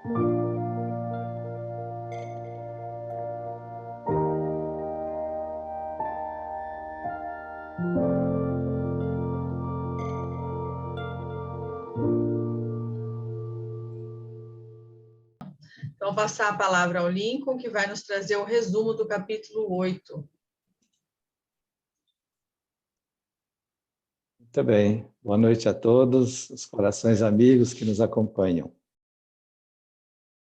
Então, passar a palavra ao Lincoln, que vai nos trazer o resumo do capítulo 8. Muito bem. Boa noite a todos, os corações amigos que nos acompanham.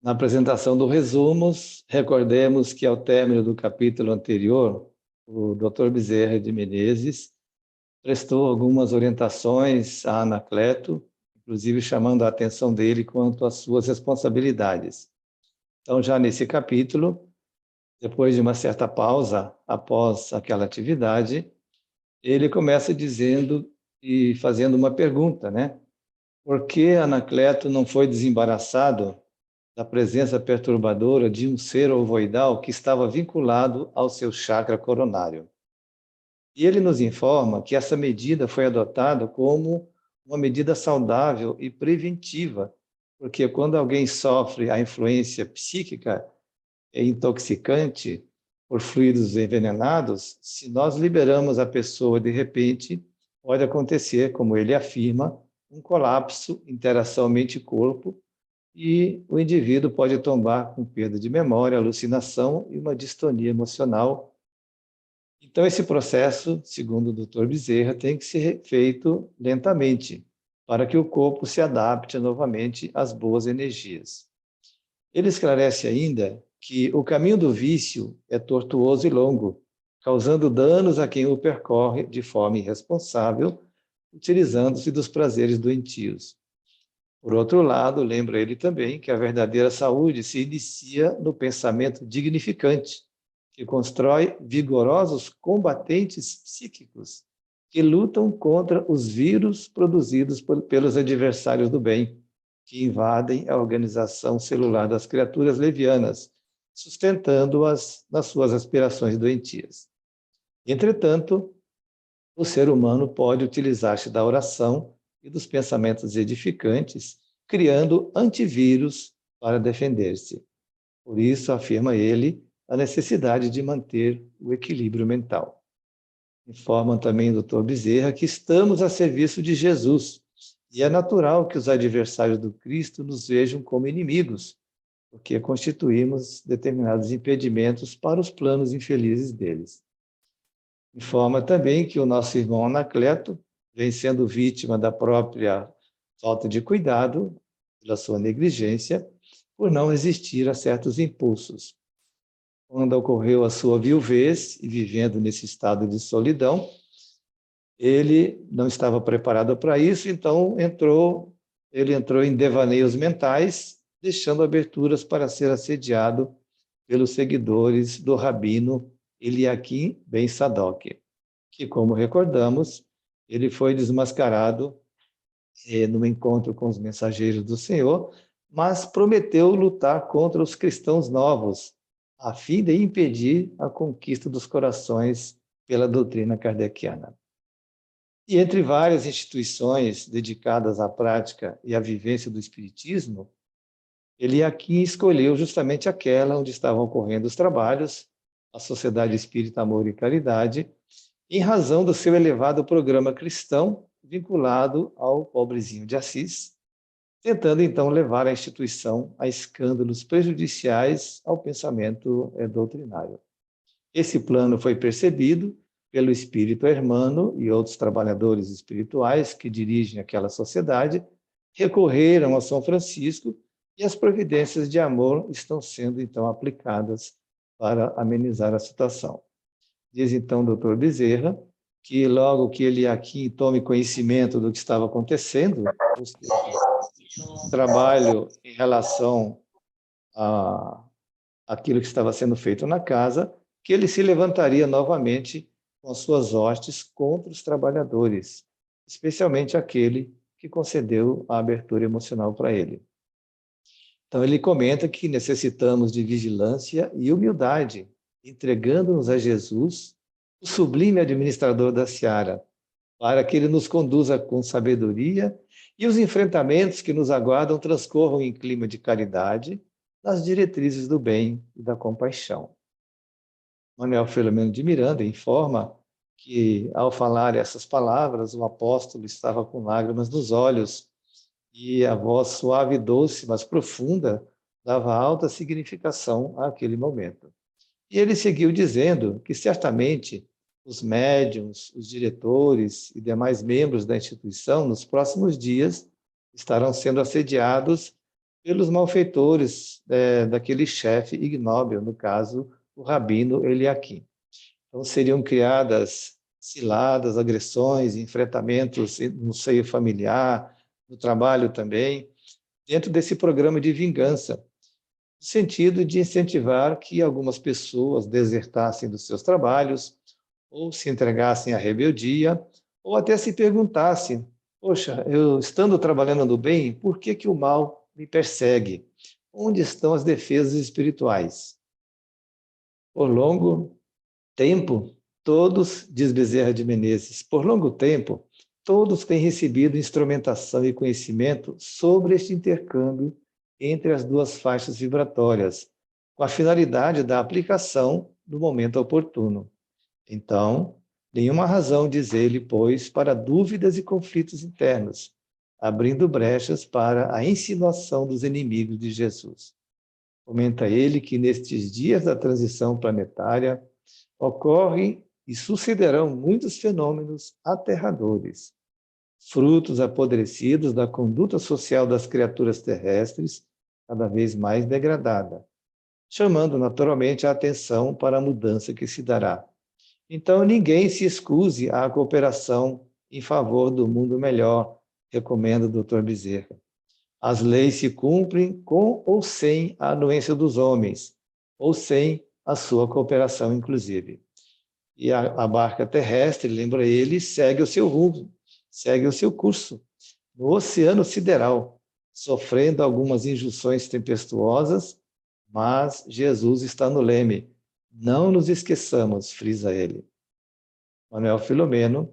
Na apresentação do resumos, recordemos que ao término do capítulo anterior, o Dr. Bezerra de Menezes prestou algumas orientações a Anacleto, inclusive chamando a atenção dele quanto às suas responsabilidades. Então, já nesse capítulo, depois de uma certa pausa após aquela atividade, ele começa dizendo e fazendo uma pergunta, né? Por que Anacleto não foi desembaraçado da presença perturbadora de um ser ovoidal que estava vinculado ao seu chakra coronário? E ele nos informa que essa medida foi adotada como uma medida saudável e preventiva, porque quando alguém sofre a influência psíquica intoxicante por fluidos envenenados, se nós liberamos a pessoa de repente, pode acontecer, como ele afirma, um colapso, interação mente-corpo, e o indivíduo pode tombar com perda de memória, alucinação e uma distonia emocional. Então, esse processo, segundo o Dr. Bezerra, tem que ser feito lentamente, para que o corpo se adapte novamente às boas energias. Ele esclarece ainda que o caminho do vício é tortuoso e longo, causando danos a quem o percorre de forma irresponsável, utilizando-se dos prazeres doentios. Por outro lado, lembra ele também que a verdadeira saúde se inicia no pensamento dignificante, que constrói vigorosos combatentes psíquicos que lutam contra os vírus produzidos pelos adversários do bem, que invadem a organização celular das criaturas levianas, sustentando-as nas suas aspirações doentias. Entretanto, o ser humano pode utilizar-se da oração e dos pensamentos edificantes, criando antivírus para defender-se. Por isso, afirma ele, a necessidade de manter o equilíbrio mental. Informa também o Dr. Bezerra que estamos a serviço de Jesus, e é natural que os adversários do Cristo nos vejam como inimigos, porque constituímos determinados impedimentos para os planos infelizes deles. Informa também que o nosso irmão Anacleto vem sendo vítima da própria falta de cuidado, pela sua negligência, por não resistir a certos impulsos. Quando ocorreu a sua viuvez e vivendo nesse estado de solidão, ele não estava preparado para isso, então ele entrou em devaneios mentais, deixando aberturas para ser assediado pelos seguidores do rabino Eliakim Ben Sadoc, que, como recordamos, ele foi desmascarado no encontro com os mensageiros do Senhor, mas prometeu lutar contra os cristãos novos, a fim de impedir a conquista dos corações pela doutrina kardeciana. E entre várias instituições dedicadas à prática e à vivência do Espiritismo, ele aqui escolheu justamente aquela onde estavam ocorrendo os trabalhos, a Sociedade Espírita Amor e Caridade, em razão do seu elevado programa cristão vinculado ao pobrezinho de Assis, tentando então levar a instituição a escândalos prejudiciais ao pensamento doutrinário. Esse plano foi percebido pelo espírito Hermano e outros trabalhadores espirituais que dirigem aquela sociedade, recorreram a São Francisco e as providências de amor estão sendo, então, aplicadas para amenizar a situação. Diz, então, o Dr. Bezerra que logo que ele aqui tome conhecimento do que estava acontecendo, o trabalho em relação àquilo que estava sendo feito na casa, que ele se levantaria novamente com as suas hostes contra os trabalhadores, especialmente aquele que concedeu a abertura emocional para ele. Então, ele comenta que necessitamos de vigilância e humildade, entregando-nos a Jesus, o sublime administrador da seara, para que Ele nos conduza com sabedoria e os enfrentamentos que nos aguardam transcorram em clima de caridade, nas diretrizes do bem e da compaixão. Manuel Filomeno de Miranda informa que, ao falar essas palavras, o apóstolo estava com lágrimas nos olhos e a voz suave e doce, mas profunda, dava alta significação àquele momento. E ele seguiu dizendo que, certamente, os médiuns, os diretores e demais membros da instituição, nos próximos dias, estarão sendo assediados pelos malfeitores daquele chefe ignóbil, no caso, o rabino Eliaquim. Então, seriam criadas ciladas, agressões, enfrentamentos no seio familiar, no trabalho também, dentro desse programa de vingança, no sentido de incentivar que algumas pessoas desertassem dos seus trabalhos, ou se entregassem à rebeldia, ou até se perguntassem: poxa, eu estando trabalhando no bem, por que que o mal me persegue? Onde estão as defesas espirituais? Por longo tempo, todos, diz Bezerra de Menezes, por longo tempo, todos têm recebido instrumentação e conhecimento sobre este intercâmbio entre as duas faixas vibratórias, com a finalidade da aplicação no momento oportuno. Então, nenhuma razão, diz ele, pois, para dúvidas e conflitos internos, abrindo brechas para a insinuação dos inimigos de Jesus. Comenta ele que nestes dias da transição planetária ocorrem e sucederão muitos fenômenos aterradores, frutos apodrecidos da conduta social das criaturas terrestres, cada vez mais degradada, chamando naturalmente a atenção para a mudança que se dará. Então, ninguém se excuse à cooperação em favor do mundo melhor, recomenda o Dr. Bezerra. As leis se cumprem com ou sem a anuência dos homens, ou sem a sua cooperação, inclusive. E a barca terrestre, lembra ele, segue o seu rumo, segue o seu curso, no oceano sideral, sofrendo algumas injunções tempestuosas, mas Jesus está no leme. Não nos esqueçamos, frisa ele. Manuel Filomeno,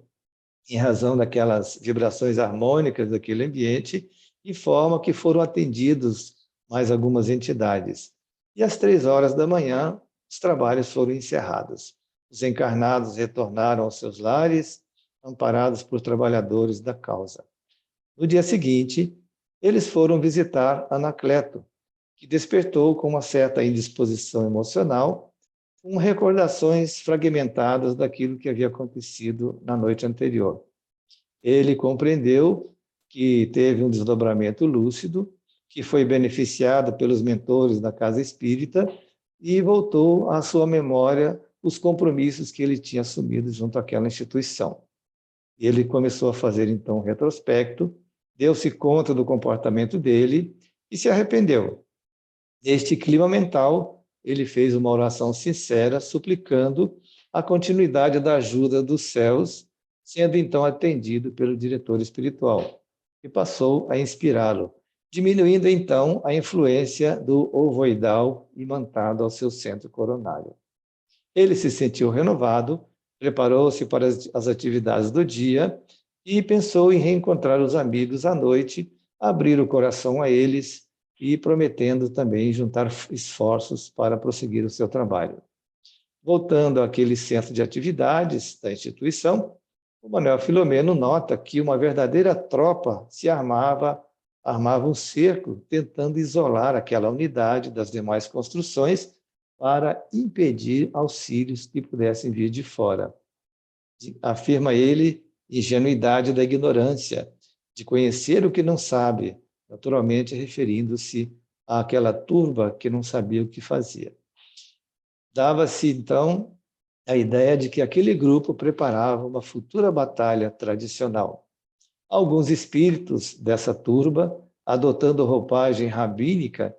em razão daquelas vibrações harmônicas daquele ambiente, informa que foram atendidos mais algumas entidades. E às 3 horas da manhã, os trabalhos foram encerrados. Os encarnados retornaram aos seus lares, amparados por trabalhadores da causa. No dia seguinte, eles foram visitar Anacleto, que despertou com uma certa indisposição emocional, com recordações fragmentadas daquilo que havia acontecido na noite anterior. Ele compreendeu que teve um desdobramento lúcido, que foi beneficiado pelos mentores da casa espírita e voltou à sua memória os compromissos que ele tinha assumido junto àquela instituição. Ele começou a fazer, então, um retrospecto, deu-se conta do comportamento dele e se arrependeu. Neste clima mental, ele fez uma oração sincera, suplicando a continuidade da ajuda dos céus, sendo então atendido pelo diretor espiritual, que passou a inspirá-lo, diminuindo então a influência do ovoidal imantado ao seu centro coronário. Ele se sentiu renovado, preparou-se para as atividades do dia e pensou em reencontrar os amigos à noite, abrir o coração a eles e prometendo também juntar esforços para prosseguir o seu trabalho. Voltando àquele centro de atividades da instituição, o Manuel Filomeno nota que uma verdadeira tropa se armava um cerco tentando isolar aquela unidade das demais construções para impedir auxílios que pudessem vir de fora. Afirma ele, ingenuidade da ignorância, de conhecer o que não sabe, naturalmente referindo-se àquela turba que não sabia o que fazia. Dava-se, então, a ideia de que aquele grupo preparava uma futura batalha tradicional. Alguns espíritos dessa turba, adotando roupagem rabínica,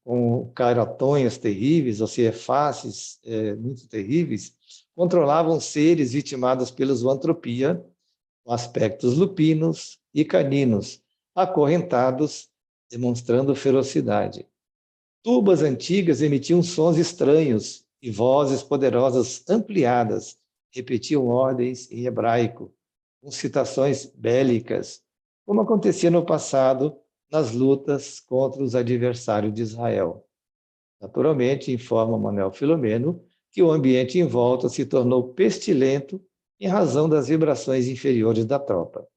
com carotonhas terríveis, ou seja, faces muito terríveis, controlavam seres vitimados pela zoantropia, com aspectos lupinos e caninos, acorrentados, demonstrando ferocidade. Tubas antigas emitiam sons estranhos e vozes poderosas ampliadas repetiam ordens em hebraico, com citações bélicas, como acontecia no passado nas lutas contra os adversários de Israel. Naturalmente, informa Manuel Filomeno que o ambiente em volta se tornou pestilento em razão das vibrações inferiores da tropa.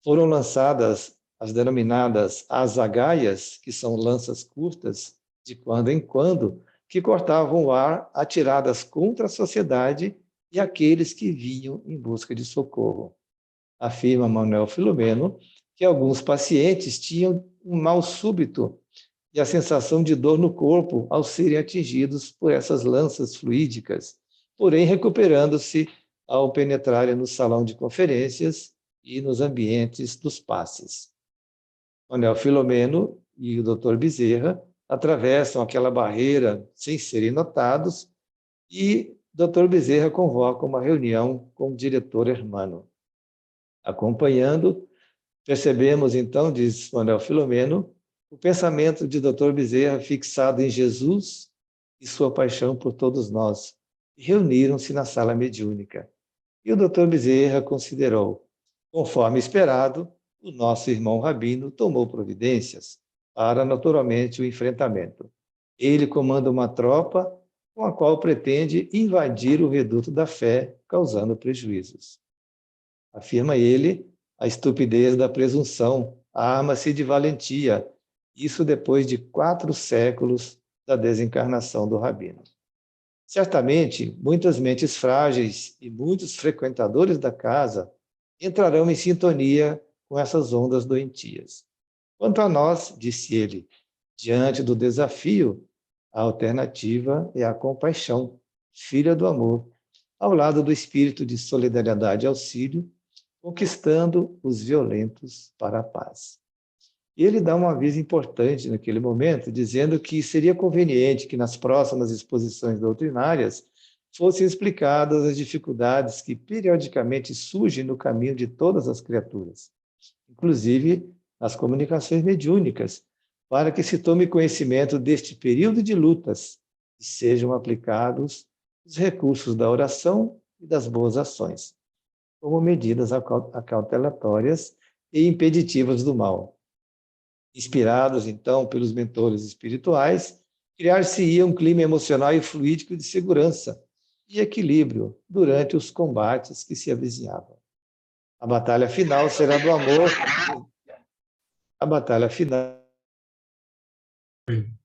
Foram lançadas as denominadas azagaias, que são lanças curtas, de quando em quando, que cortavam o ar, atiradas contra a sociedade e aqueles que vinham em busca de socorro. Afirma Manuel Filomeno que alguns pacientes tinham um mal súbito e a sensação de dor no corpo ao serem atingidos por essas lanças fluídicas, porém recuperando-se ao penetrarem no salão de conferências e nos ambientes dos passes. Manuel Filomeno e o Dr. Bezerra atravessam aquela barreira sem serem notados e Dr. Bezerra convoca uma reunião com o diretor Hermano. Acompanhando, percebemos então, diz Manuel Filomeno, o pensamento de Dr. Bezerra fixado em Jesus e sua paixão por todos nós, e reuniram-se na sala mediúnica. E o Dr. Bezerra considerou, conforme esperado, o nosso irmão Rabino tomou providências para, naturalmente, o enfrentamento. Ele comanda uma tropa com a qual pretende invadir o reduto da fé, causando prejuízos. Afirma ele, a estupidez da presunção arma-se de valentia, isso depois de 4 séculos da desencarnação do Rabino. Certamente, muitas mentes frágeis e muitos frequentadores da casa entrarão em sintonia com essas ondas doentias. Quanto a nós, disse ele, diante do desafio, a alternativa é a compaixão, filha do amor, ao lado do espírito de solidariedade e auxílio, conquistando os violentos para a paz. E ele dá um aviso importante naquele momento, dizendo que seria conveniente que nas próximas exposições doutrinárias fossem explicadas as dificuldades que periodicamente surgem no caminho de todas as criaturas, inclusive as comunicações mediúnicas, para que se tome conhecimento deste período de lutas e sejam aplicados os recursos da oração e das boas ações, como medidas acautelatórias e impeditivas do mal. Inspirados, então, pelos mentores espirituais, criar-se-ia um clima emocional e fluídico de segurança e equilíbrio durante os combates que se avizinhavam. A batalha final será do amor. A batalha final.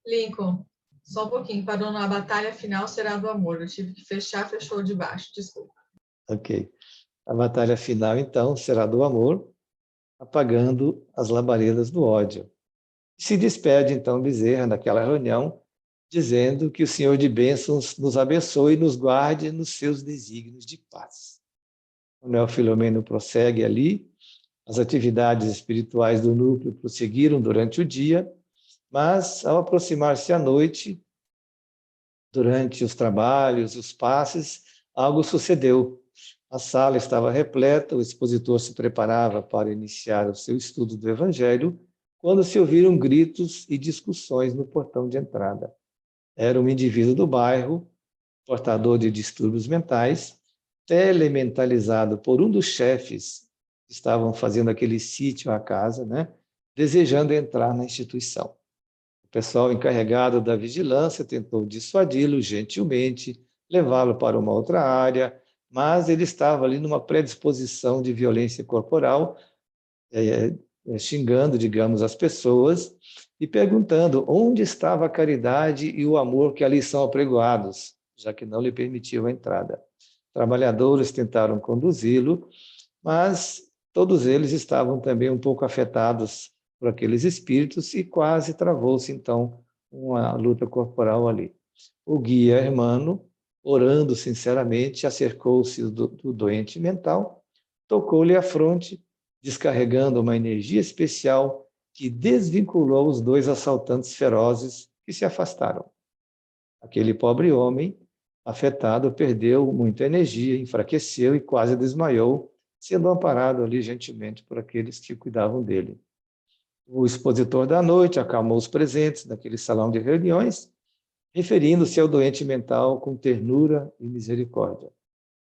Lincoln, só um pouquinho, parou na batalha final será do amor. Eu tive que fechar, fechou de baixo, desculpa. Ok. A batalha final, então, será do amor, apagando as labaredas do ódio. Se despede, então, Bezerra, naquela reunião, dizendo que o Senhor de bênçãos nos abençoe e nos guarde nos seus desígnios de paz. Manuel Filomeno prossegue ali, as atividades espirituais do núcleo prosseguiram durante o dia, mas, ao aproximar-se à noite, durante os trabalhos, os passes, algo sucedeu. A sala estava repleta, o expositor se preparava para iniciar o seu estudo do Evangelho, quando se ouviram gritos e discussões no portão de entrada. Era um indivíduo do bairro, portador de distúrbios mentais, telementalizado por um dos chefes que estavam fazendo aquele sítio à casa, desejando entrar na instituição. O pessoal encarregado da vigilância tentou dissuadi-lo gentilmente, levá-lo para uma outra área, mas ele estava ali numa predisposição de violência corporal, xingando, digamos, as pessoas e perguntando onde estava a caridade e o amor que ali são apregoados, já que não lhe permitiam a entrada. Trabalhadores tentaram conduzi-lo, mas todos eles estavam também um pouco afetados por aqueles espíritos e quase travou-se, então, uma luta corporal ali. O guia Hermano, orando sinceramente, acercou-se do doente mental, tocou-lhe a fronte, descarregando uma energia especial que desvinculou os 2 assaltantes ferozes que se afastaram. Aquele pobre homem, afetado, perdeu muita energia, enfraqueceu e quase desmaiou, sendo amparado ali gentilmente por aqueles que cuidavam dele. O expositor da noite acalmou os presentes naquele salão de reuniões, referindo-se ao doente mental com ternura e misericórdia.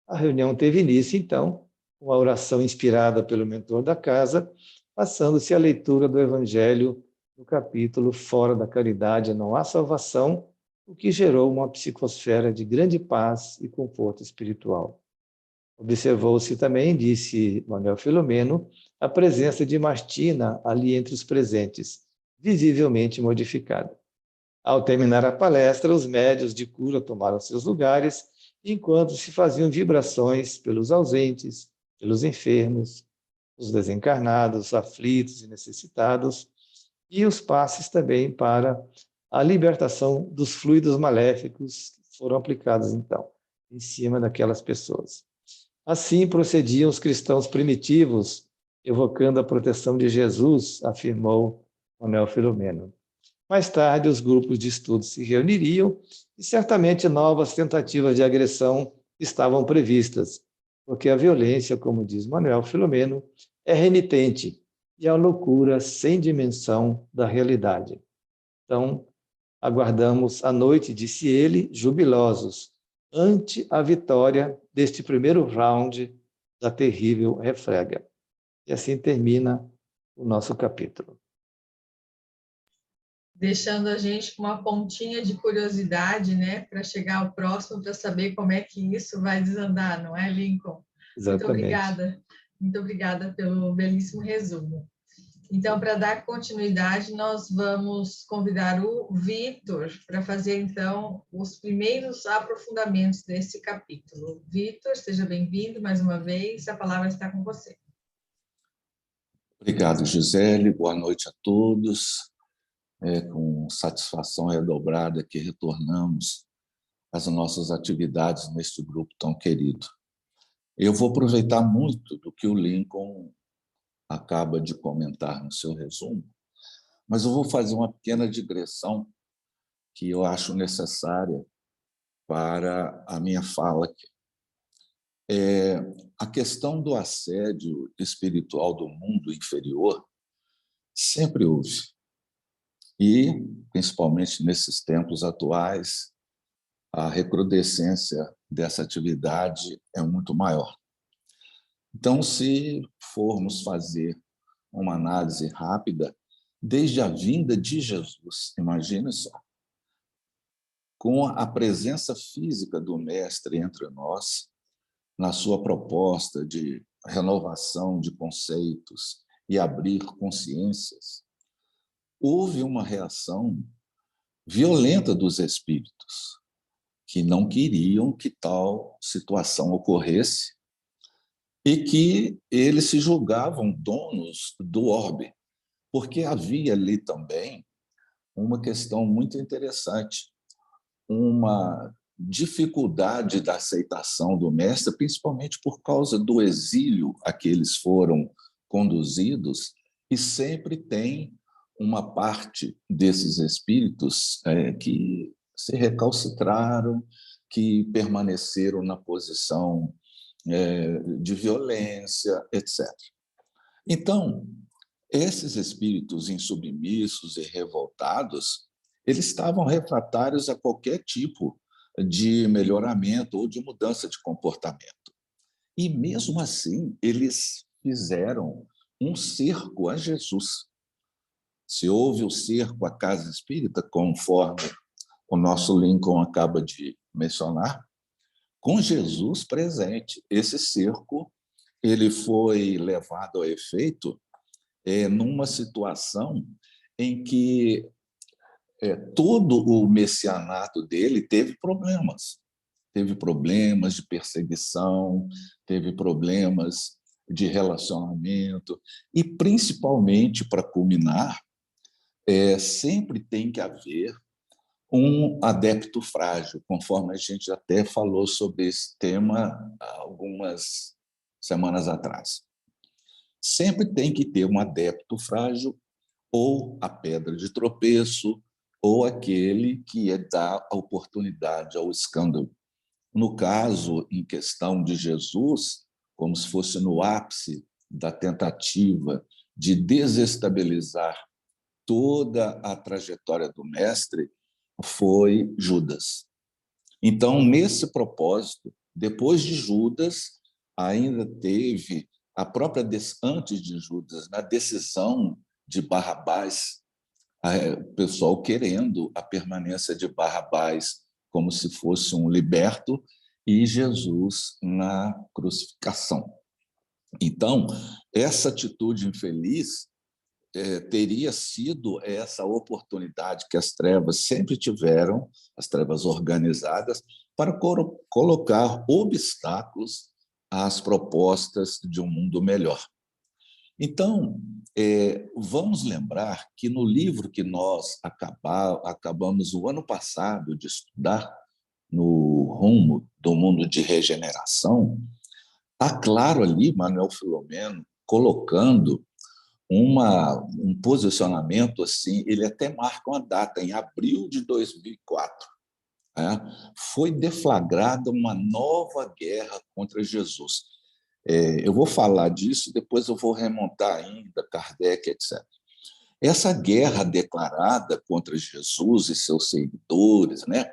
A reunião teve início, então, com a oração inspirada pelo mentor da casa, passando-se a leitura do Evangelho no capítulo Fora da Caridade não há salvação, o que gerou uma psicosfera de grande paz e conforto espiritual. Observou-se também, disse Manuel Filomeno, a presença de Martina ali entre os presentes, visivelmente modificada. Ao terminar a palestra, os médios de cura tomaram seus lugares, enquanto se faziam vibrações pelos ausentes, pelos enfermos, os desencarnados, aflitos e necessitados, e os passes também para a libertação dos fluidos maléficos que foram aplicados, então, em cima daquelas pessoas. Assim procediam os cristãos primitivos, evocando a proteção de Jesus, afirmou Manuel Filomeno. Mais tarde, os grupos de estudo se reuniriam e certamente novas tentativas de agressão estavam previstas, porque a violência, como diz Manuel Filomeno, é remitente e a loucura sem dimensão da realidade. Então, aguardamos a noite, disse ele, jubilosos, ante a vitória deste primeiro round da terrível refrega. E assim termina o nosso capítulo. Deixando a gente com uma pontinha de curiosidade, né, para chegar ao próximo, para saber como é que isso vai desandar, não é, Lincoln? Exatamente. Muito obrigada pelo belíssimo resumo. Então, para dar continuidade, nós vamos convidar o Vitor para fazer, então, os primeiros aprofundamentos desse capítulo. Vitor, seja bem-vindo mais uma vez, a palavra está com você. Obrigado, Gisele. Boa noite a todos. É com satisfação redobrada que retornamos às nossas atividades neste grupo tão querido. Eu vou aproveitar muito do que o Lincoln acaba de comentar no seu resumo, mas eu vou fazer uma pequena digressão que eu acho necessária para a minha fala aqui. A questão do assédio espiritual do mundo inferior sempre houve. E, principalmente nesses tempos atuais, a recrudescência dessa atividade é muito maior. Então, se formos fazer uma análise rápida, desde a vinda de Jesus, imagine só, com a presença física do Mestre entre nós, na sua proposta de renovação de conceitos e abrir consciências, houve uma reação violenta dos espíritos, que não queriam que tal situação ocorresse e que eles se julgavam donos do orbe, porque havia ali também uma questão muito interessante, uma dificuldade da aceitação do mestre, principalmente por causa do exílio a que eles foram conduzidos, e sempre tem uma parte desses espíritos que se recalcitraram, que permaneceram na posição de violência, etc. Então, esses espíritos insubmissos e revoltados, eles estavam refratários a qualquer tipo de melhoramento ou de mudança de comportamento. E, mesmo assim, eles fizeram um cerco a Jesus. Se houve o cerco à casa espírita, conforme o nosso Lincoln acaba de mencionar, com Jesus presente, esse cerco ele foi levado a efeito numa situação em que todo o messianato dele teve problemas de perseguição, teve problemas de relacionamento e, principalmente, para culminar, sempre tem que haver um adepto frágil, conforme a gente até falou sobre esse tema há algumas semanas atrás. Sempre tem que ter um adepto frágil, ou a pedra de tropeço, ou aquele que dá a oportunidade ao escândalo. No caso, em questão de Jesus, como se fosse no ápice da tentativa de desestabilizar toda a trajetória do mestre, foi Judas. Então, nesse propósito, depois de Judas, ainda teve a própria, antes de Judas, na decisão de Barrabás, o pessoal querendo a permanência de Barrabás como se fosse um liberto e Jesus na crucificação. Então, essa atitude infeliz teria sido essa oportunidade que as trevas sempre tiveram, as trevas organizadas, para colocar obstáculos às propostas de um mundo melhor. Então, vamos lembrar que no livro que nós acabamos o ano passado de estudar, no rumo do mundo de regeneração, está claro ali Manuel Filomeno colocando um posicionamento assim, ele até marca uma data, em abril de 2004. Foi deflagrada uma nova guerra contra Jesus. Eu vou falar disso, depois eu vou remontar ainda Kardec, etc. Essa guerra declarada contra Jesus e seus seguidores, né,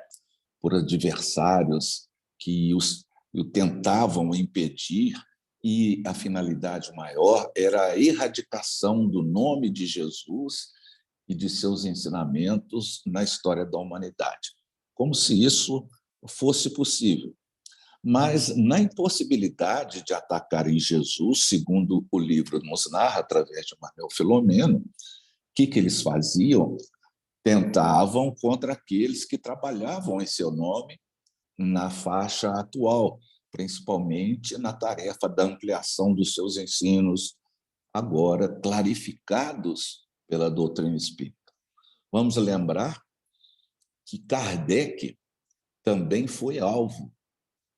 por adversários que o tentavam impedir, e a finalidade maior era a erradicação do nome de Jesus e de seus ensinamentos na história da humanidade, como se isso fosse possível. Mas, na impossibilidade de atacarem Jesus, segundo o livro nos narra, através de Manuel Filomeno, o que eles faziam? Tentavam contra aqueles que trabalhavam em seu nome na faixa atual, principalmente na tarefa da ampliação dos seus ensinos, agora clarificados pela doutrina espírita. Vamos lembrar que Kardec também foi alvo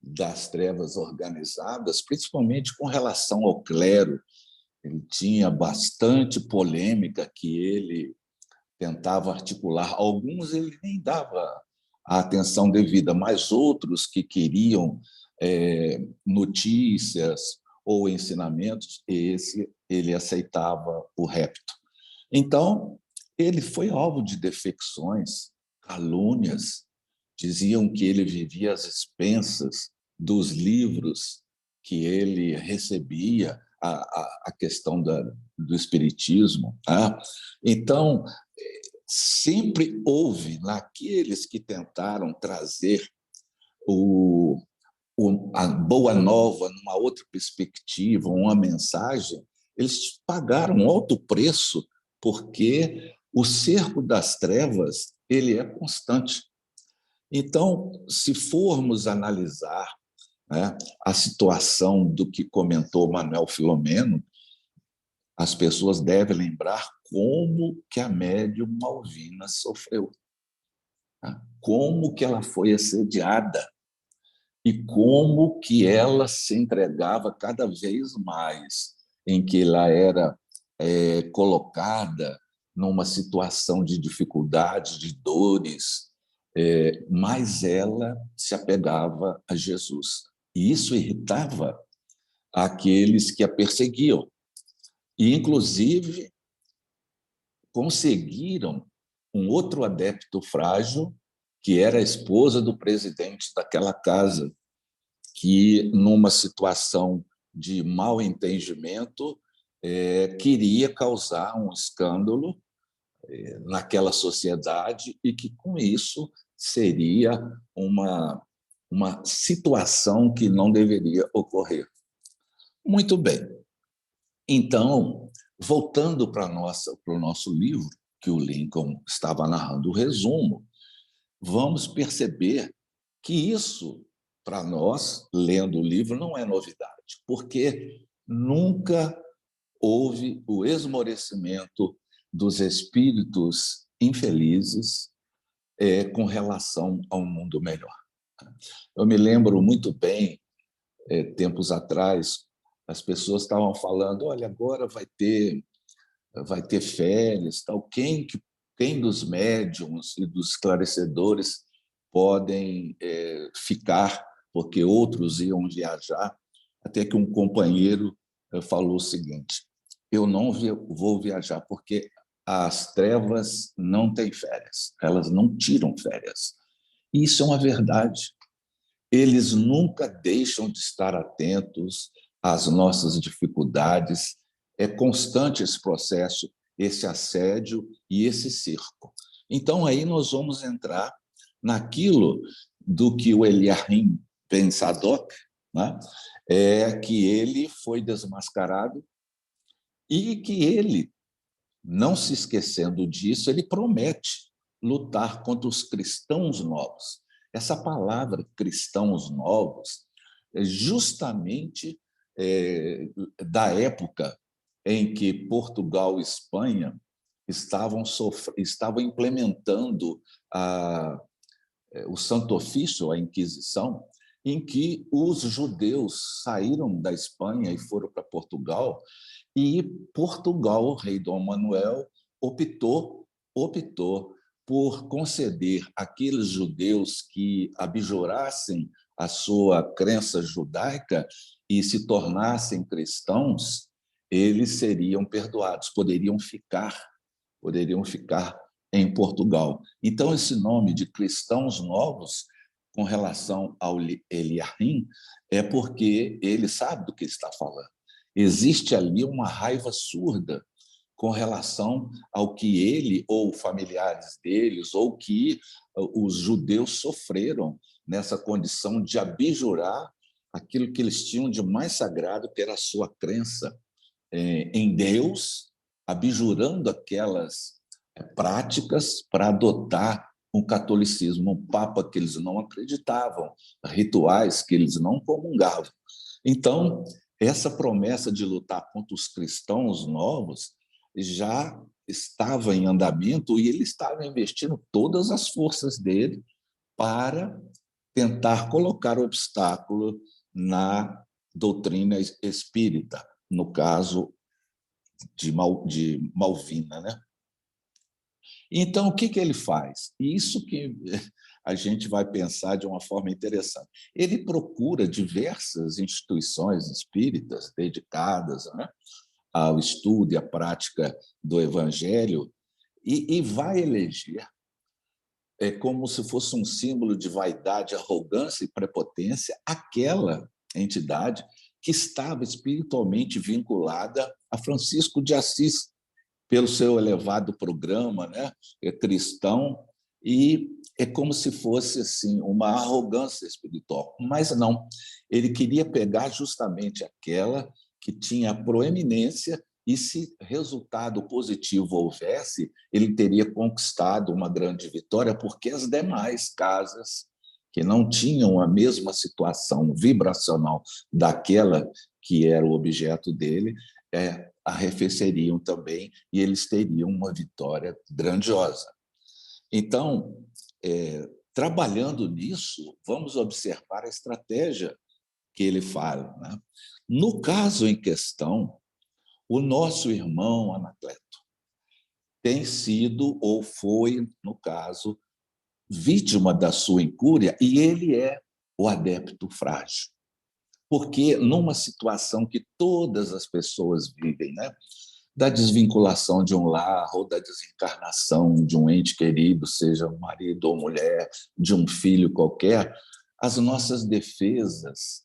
das trevas organizadas, principalmente com relação ao clero. Ele tinha bastante polêmica que ele tentava articular. Alguns ele nem dava a atenção devida, mas outros que queriam notícias ou ensinamentos, esse ele aceitava o repto. Então, ele foi alvo de defecções, calúnias, diziam que ele vivia às expensas dos livros que ele recebia, a questão do espiritismo. Então, sempre houve, naqueles que tentaram trazer a boa nova numa outra perspectiva, uma mensagem, eles pagaram um alto preço, porque o cerco das trevas ele é constante. Então, se formos analisar, né, a situação do que comentou Manuel Filomeno, as pessoas devem lembrar como que a médium Malvina sofreu, né? Como que ela foi assediada e como que ela se entregava cada vez mais, em que ela era colocada numa situação de dificuldade, de dores, mas ela se apegava a Jesus. E isso irritava aqueles que a perseguiam. E, inclusive, conseguiram um outro adepto frágil, que era a esposa do presidente daquela casa, que, numa situação de mal entendimento, queria causar um escândalo naquela sociedade e que, com isso, seria uma situação que não deveria ocorrer. Muito bem. Então, voltando para o nosso livro, que o Lincoln estava narrando o resumo, vamos perceber que isso, para nós, lendo o livro, não é novidade, porque nunca houve o esmorecimento dos espíritos infelizes com relação a um mundo melhor. Eu me lembro muito bem, tempos atrás, as pessoas estavam falando, olha, agora vai ter férias, tal. Quem dos médiums e dos esclarecedores podem ficar, porque outros iam viajar, até que um companheiro falou o seguinte: eu não vou viajar porque as trevas não têm férias, elas não tiram férias. E isso é uma verdade. eles nunca deixam de estar atentos às nossas dificuldades. É constante esse processo, esse assédio e esse cerco. Então, aí nós vamos entrar naquilo do que o Eliahim Ben Sadok, né, que ele foi desmascarado e que ele, não se esquecendo disso, ele promete lutar contra os cristãos novos. Essa palavra cristãos novos é justamente da época em que Portugal e Espanha estavam implementando o Santo Ofício, a Inquisição, em que os judeus saíram da Espanha e foram para Portugal, e Portugal, o rei Dom Manuel, optou por conceder àqueles judeus que abjurassem a sua crença judaica e se tornassem cristãos, eles seriam perdoados, poderiam ficar em Portugal. Então, esse nome de cristãos novos, com relação ao Eliahim, é porque ele sabe do que está falando. Existe ali uma raiva surda com relação ao que ele ou familiares deles ou que os judeus sofreram nessa condição de abjurar aquilo que eles tinham de mais sagrado, que era a sua crença em Deus, abjurando aquelas práticas para adotar um catolicismo, um papa que eles não acreditavam, rituais que eles não comungavam. Então, essa promessa de lutar contra os cristãos novos já estava em andamento e ele estava investindo todas as forças dele para tentar colocar obstáculo na doutrina espírita, no caso de Malvina, né? Então, o que ele faz? Isso que a gente vai pensar de uma forma interessante. Ele procura diversas instituições espíritas dedicadas, né, ao estudo e à prática do Evangelho e vai eleger, como se fosse um símbolo de vaidade, arrogância e prepotência, aquela entidade que estava espiritualmente vinculada a Francisco de Assis, pelo seu elevado programa, né, cristão, e é como se fosse assim uma arrogância espiritual. Mas não, ele queria pegar justamente aquela que tinha proeminência e, se resultado positivo houvesse, ele teria conquistado uma grande vitória, porque as demais casas que não tinham a mesma situação vibracional daquela que era o objeto dele, arrefeceriam também e eles teriam uma vitória grandiosa. Então, trabalhando nisso, vamos observar a estratégia que ele fala, né? No caso em questão, o nosso irmão Anacleto tem sido, ou foi, no caso, vítima da sua incúria, e ele é o adepto frágil. Porque numa situação que todas as pessoas vivem, né, da desvinculação de um lar ou da desencarnação de um ente querido, seja marido ou mulher, de um filho qualquer, as nossas defesas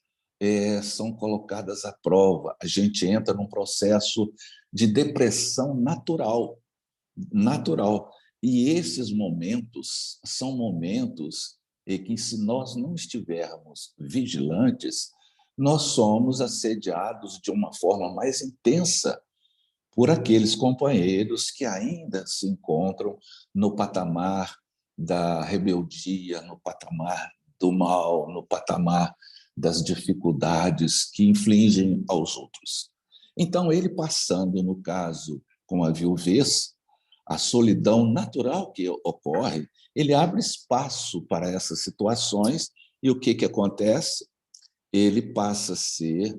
são colocadas à prova. A gente entra num processo de depressão natural. E esses momentos são momentos em que, se nós não estivermos vigilantes, nós somos assediados de uma forma mais intensa por aqueles companheiros que ainda se encontram no patamar da rebeldia, no patamar do mal, no patamar das dificuldades que infligem aos outros. Então, ele passando, no caso, com a viuvez, a solidão natural que ocorre, ele abre espaço para essas situações e o que acontece? Ele passa a ser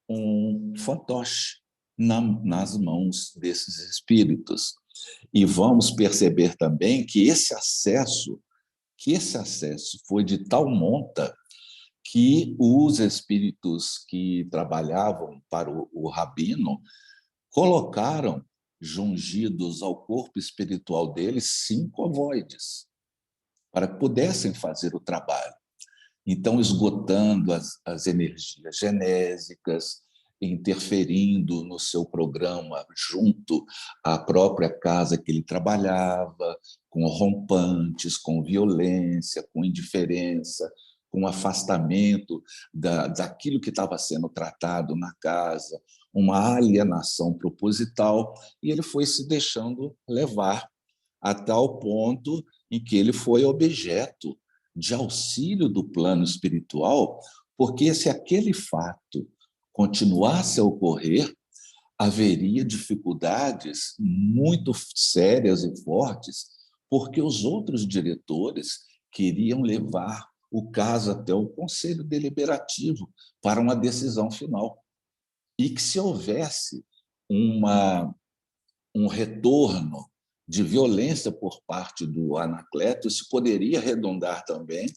um fantoche nas mãos desses espíritos. E vamos perceber também que esse acesso foi de tal monta que os espíritos que trabalhavam para o rabino colocaram, jungidos ao corpo espiritual deles, 5 ovoides, para que pudessem fazer o trabalho. então esgotando as energias genésicas, interferindo no seu programa junto à própria casa que ele trabalhava, com rompantes, com violência, com indiferença, com afastamento daquilo que estava sendo tratado na casa, uma alienação proposital, e ele foi se deixando levar a tal ponto em que ele foi objeto de auxílio do plano espiritual, porque se aquele fato continuasse a ocorrer, haveria dificuldades muito sérias e fortes, porque os outros diretores queriam levar o caso até o Conselho Deliberativo para uma decisão final. E que se houvesse um retorno de violência por parte do Anacleto, isso poderia redundar também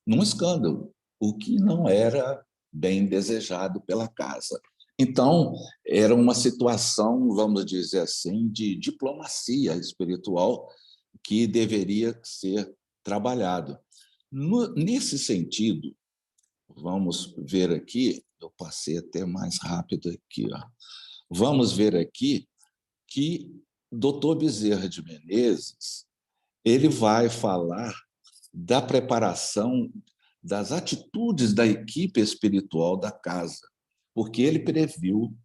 num escândalo, o que não era bem desejado pela casa. Então, era uma situação, vamos dizer assim, de diplomacia espiritual que deveria ser trabalhado. Nesse sentido, vamos ver aqui, eu passei até mais rápido aqui, ó. Vamos ver aqui que Dr. Bezerra de Menezes ele vai falar da preparação das atitudes da equipe espiritual da casa, porque ele previu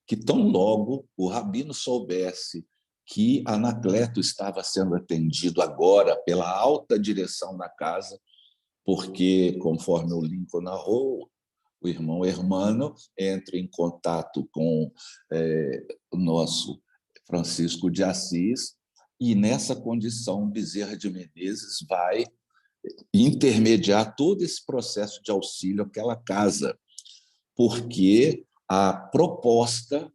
que tão logo o rabino soubesse que Anacleto estava sendo atendido agora pela alta direção da casa, porque, conforme o Lincoln narrou, o irmão Hermano entra em contato com o nosso Francisco de Assis, e nessa condição Bezerra de Menezes vai intermediar todo esse processo de auxílio àquela casa, porque a proposta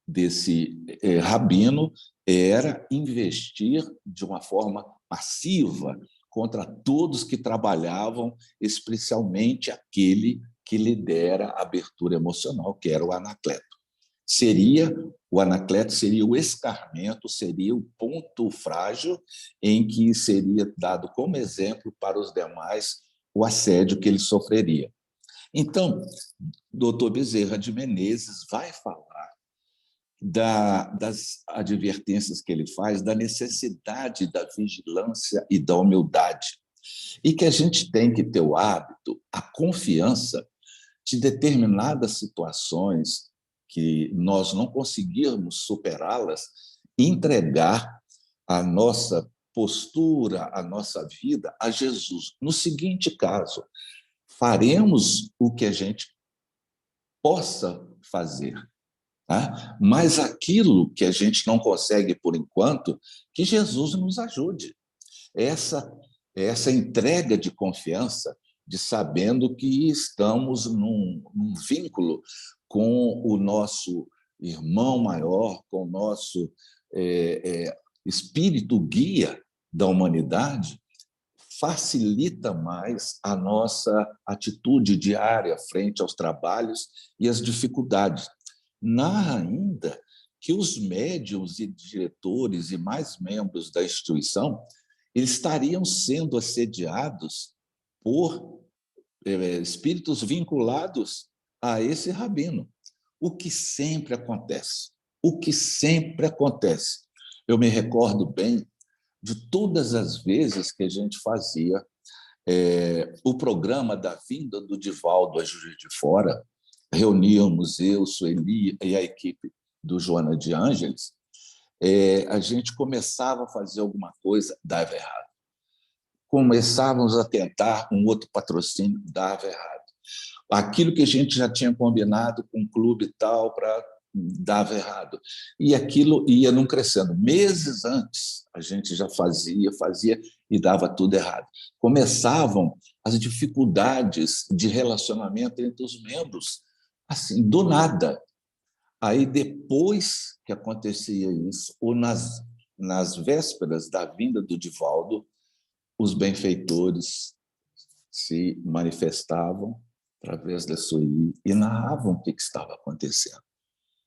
desse rabino era investir de uma forma passiva contra todos que trabalhavam, especialmente aquele que lidera a abertura emocional, que era o Anacleto. O Anacleto seria o escarmento, seria o ponto frágil em que seria dado como exemplo para os demais o assédio que ele sofreria. Então, Dr. Bezerra de Menezes vai falar das advertências que ele faz, da necessidade da vigilância e da humildade, e que a gente tem que ter o hábito, a confiança de determinadas situações que nós não conseguirmos superá-las, entregar a nossa postura, a nossa vida a Jesus. No seguinte caso, faremos o que a gente possa fazer, tá? Mas aquilo que a gente não consegue por enquanto, que Jesus nos ajude. Essa entrega de confiança, de sabendo que estamos num vínculo com o nosso irmão maior, com o nosso espírito guia da humanidade, facilita mais a nossa atitude diária frente aos trabalhos e às dificuldades. Narra ainda que os médiuns e diretores e mais membros da instituição eles estariam sendo assediados por espíritos vinculados a esse rabino, o que sempre acontece. O que sempre acontece. Eu me recordo bem de todas as vezes que a gente fazia o programa da vinda do Divaldo a Juiz de Fora, reuníamos eu, Sueli e a equipe do Joana de Ângeles, a gente começava a fazer alguma coisa, dava errado. Começávamos a tentar um outro patrocínio, dava errado. Aquilo que a gente já tinha combinado com um clube tal, dava errado. E aquilo ia não crescendo. Meses antes, a gente já fazia e dava tudo errado. Começavam as dificuldades de relacionamento entre os membros, assim, do nada. Aí, depois que acontecia isso, ou nas vésperas da vinda do Divaldo, os benfeitores se manifestavam através da Sueli e narravam o que estava acontecendo.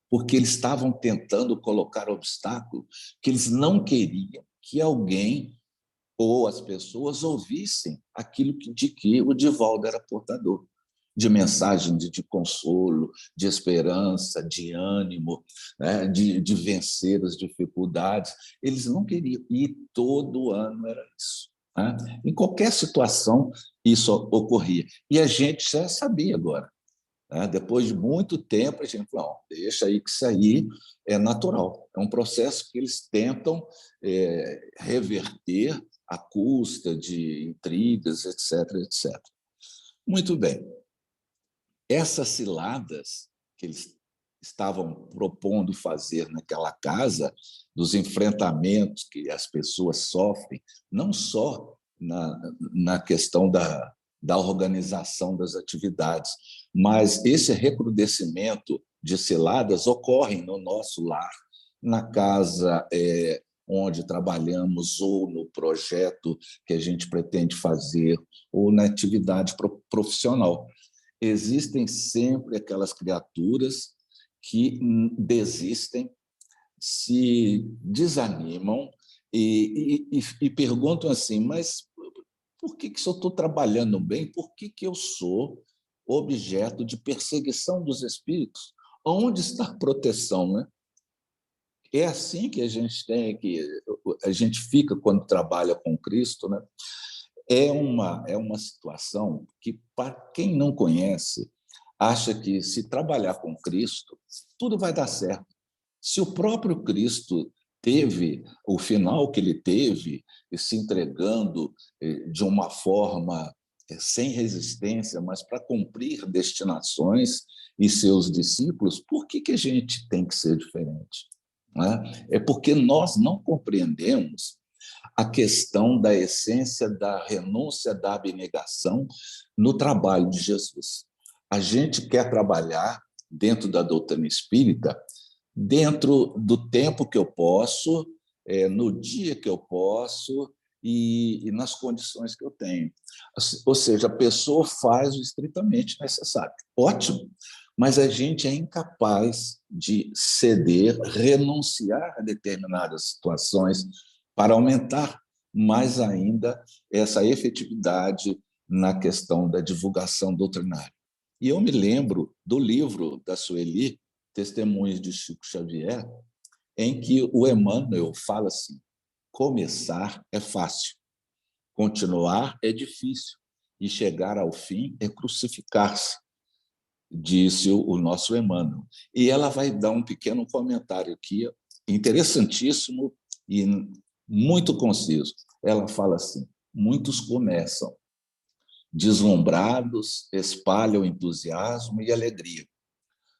Porque eles estavam tentando colocar obstáculo que eles não queriam que alguém ou as pessoas ouvissem aquilo de que o Divaldo era portador, de mensagem de consolo, de esperança, de ânimo, né? de vencer as dificuldades. Eles não queriam, e todo ano era isso. Né? Em qualquer situação, isso ocorria. E a gente já sabia agora. Né? Depois de muito tempo, a gente falou, não, deixa aí que isso aí é natural. É um processo que eles tentam reverter à custa de intrigas, etc., etc. Muito bem. Essas ciladas que eles estavam propondo fazer naquela casa, dos enfrentamentos que as pessoas sofrem, não só na questão da organização das atividades, mas esse recrudescimento de ciladas ocorre no nosso lar, na casa onde trabalhamos, ou no projeto que a gente pretende fazer, ou na atividade profissional. Existem sempre aquelas criaturas que desistem, se desanimam e perguntam assim, mas por que se eu estou trabalhando bem, por que eu sou objeto de perseguição dos espíritos? Onde está a proteção, né? É assim que a gente fica quando trabalha com Cristo, né? É uma situação que, para quem não conhece, acha que se trabalhar com Cristo, tudo vai dar certo. Se o próprio Cristo teve o final que ele teve, se entregando de uma forma sem resistência, mas para cumprir destinações e seus discípulos, por que a gente tem que ser diferente? É porque nós não compreendemos a questão da essência da renúncia, da abnegação no trabalho de Jesus. A gente quer trabalhar dentro da doutrina espírita, dentro do tempo que eu posso, no dia que eu posso e nas condições que eu tenho. Ou seja, a pessoa faz o estritamente necessário. Ótimo, mas a gente é incapaz de ceder, renunciar a determinadas situações para aumentar mais ainda essa efetividade na questão da divulgação doutrinária. E eu me lembro do livro da Sueli, Testemunhos de Chico Xavier, em que o Emmanuel fala assim: começar é fácil, continuar é difícil, e chegar ao fim é crucificar-se, disse o nosso Emmanuel. E ela vai dar um pequeno comentário aqui, interessantíssimo e muito conciso. Ela fala assim: muitos começam deslumbrados, espalham entusiasmo e alegria,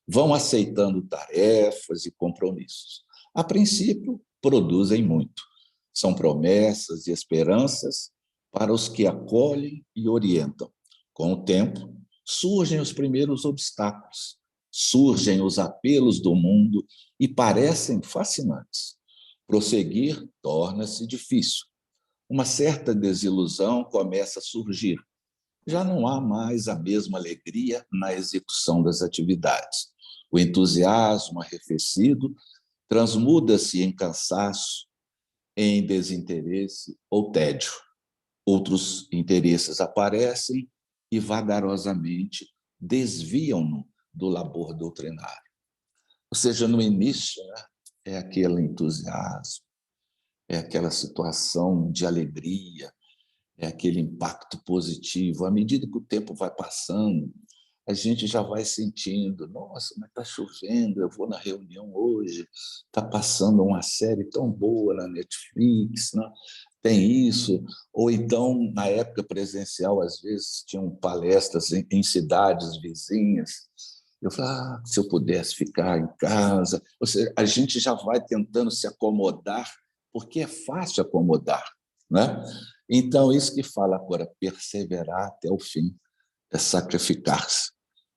vão aceitando tarefas e compromissos. A princípio, produzem muito. São promessas e esperanças para os que acolhem e orientam. Com o tempo, surgem os primeiros obstáculos, surgem os apelos do mundo e parecem fascinantes. Prosseguir torna-se difícil. Uma certa desilusão começa a surgir. Já não há mais a mesma alegria na execução das atividades. O entusiasmo arrefecido transmuda-se em cansaço, em desinteresse ou tédio. Outros interesses aparecem e vagarosamente desviam-no do labor doutrinário. Ou seja, no início, né, é aquele entusiasmo, é aquela situação de alegria, é aquele impacto positivo. À medida que o tempo vai passando, a gente já vai sentindo, nossa, mas está chovendo, eu vou na reunião hoje, está passando uma série tão boa na Netflix, né? Tem isso. Ou então, na época presencial, às vezes, tinham palestras em cidades vizinhas. Eu falava, se eu pudesse ficar em casa. Ou seja, a gente já vai tentando se acomodar, porque é fácil acomodar, né? Então, isso que fala agora, perseverar até o fim, é sacrificar-se.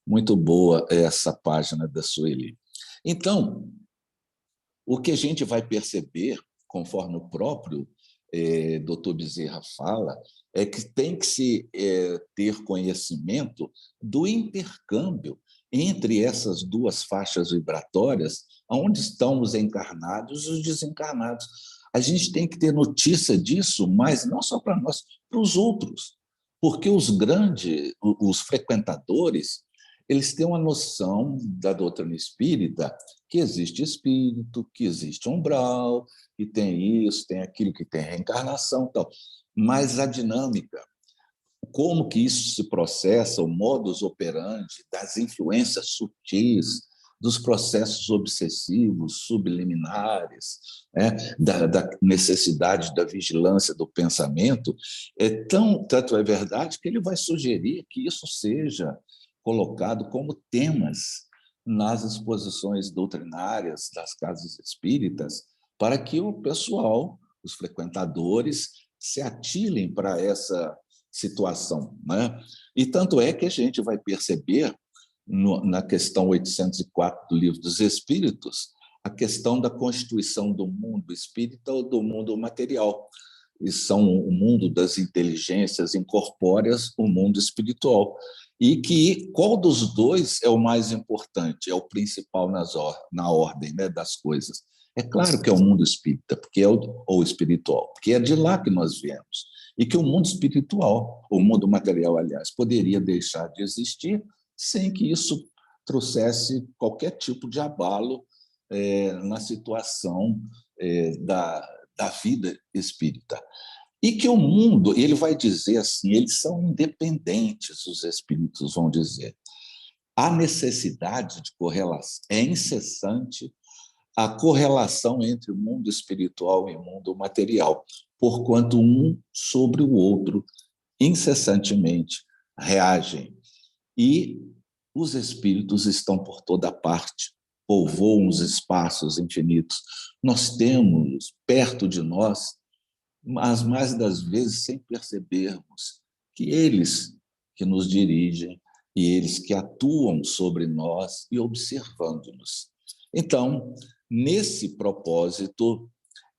Muito boa essa página da Sueli. Então, o que a gente vai perceber, conforme o próprio Dr. Bezerra fala, é que tem que se ter conhecimento do intercâmbio entre essas duas faixas vibratórias, onde estão os encarnados e os desencarnados. A gente tem que ter notícia disso, mas não só para nós, para os outros. Porque os frequentadores, eles têm uma noção da doutrina espírita que existe espírito, que existe umbral, que tem isso, tem aquilo, que tem reencarnação e tal. Mas a dinâmica, como que isso se processa, o modus operandi das influências sutis, dos processos obsessivos, subliminares, né? da necessidade da vigilância do pensamento, tanto é verdade que ele vai sugerir que isso seja colocado como temas nas exposições doutrinárias das casas espíritas, para que o pessoal, os frequentadores, se atilem para essa situação, né? E tanto é que a gente vai perceber na questão 804 do Livro dos Espíritos a questão da constituição do mundo espírita ou do mundo material. E são o mundo das inteligências incorpóreas, o mundo espiritual. E que qual dos dois é o mais importante, é o principal na ordem, né, das coisas? É claro que é o mundo espírita, porque ou espiritual, porque é de lá que nós viemos. E que o mundo espiritual, o mundo material, aliás, poderia deixar de existir sem que isso trouxesse qualquer tipo de abalo na situação da vida espírita. E que o mundo, ele vai dizer assim, eles são independentes, os espíritos vão dizer. A necessidade de correlação é incessante, a correlação entre o mundo espiritual e o mundo material, porquanto um sobre o outro incessantemente reagem. E os espíritos estão por toda parte, povoam os espaços infinitos. Nós temos perto de nós, mas mais das vezes sem percebermos, que eles que nos dirigem e eles que atuam sobre nós e observando-nos. Então, nesse propósito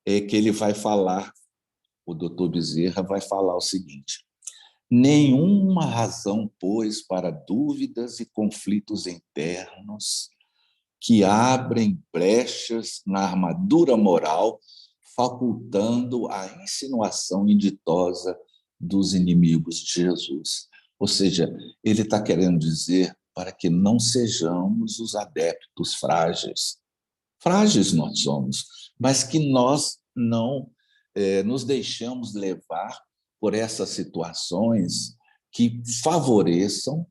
é que ele vai falar, o doutor Bezerra vai falar o seguinte: nenhuma razão, pois, para dúvidas e conflitos internos que abrem brechas na armadura moral, facultando a insinuação inditosa dos inimigos de Jesus. Ou seja, ele está querendo dizer para que não sejamos os adeptos frágeis. Frágeis nós somos, mas que nós não nos deixamos levar por essas situações que favoreçam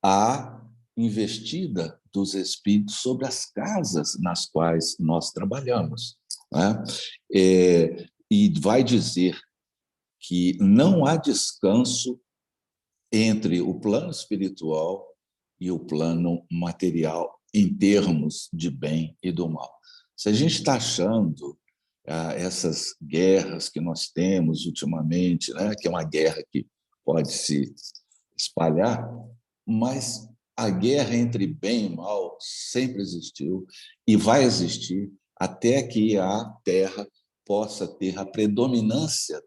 a investida dos espíritos sobre as casas nas quais nós trabalhamos, né? E vai dizer que não há descanso entre o plano espiritual e o plano material em termos de bem e do mal. Se a gente está achando essas guerras que nós temos ultimamente, né, que é uma guerra que pode se espalhar, mas a guerra entre bem e mal sempre existiu e vai existir até que a Terra possa ter a predominância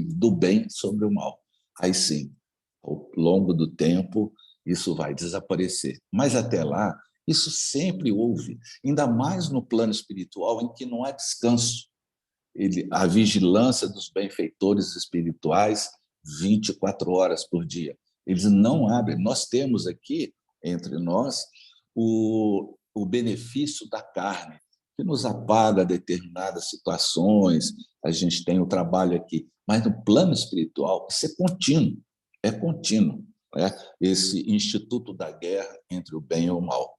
do bem sobre o mal. Aí sim, ao longo do tempo, isso vai desaparecer. Mas até lá, isso sempre houve, ainda mais no plano espiritual, em que não há descanso. A vigilância dos benfeitores espirituais 24 horas por dia. Eles não abrem. Nós temos aqui, entre nós, o benefício da carne, que nos apaga determinadas situações, a gente tem o trabalho aqui. Mas no plano espiritual, isso é contínuo, né? Esse instituto da guerra entre o bem e o mal.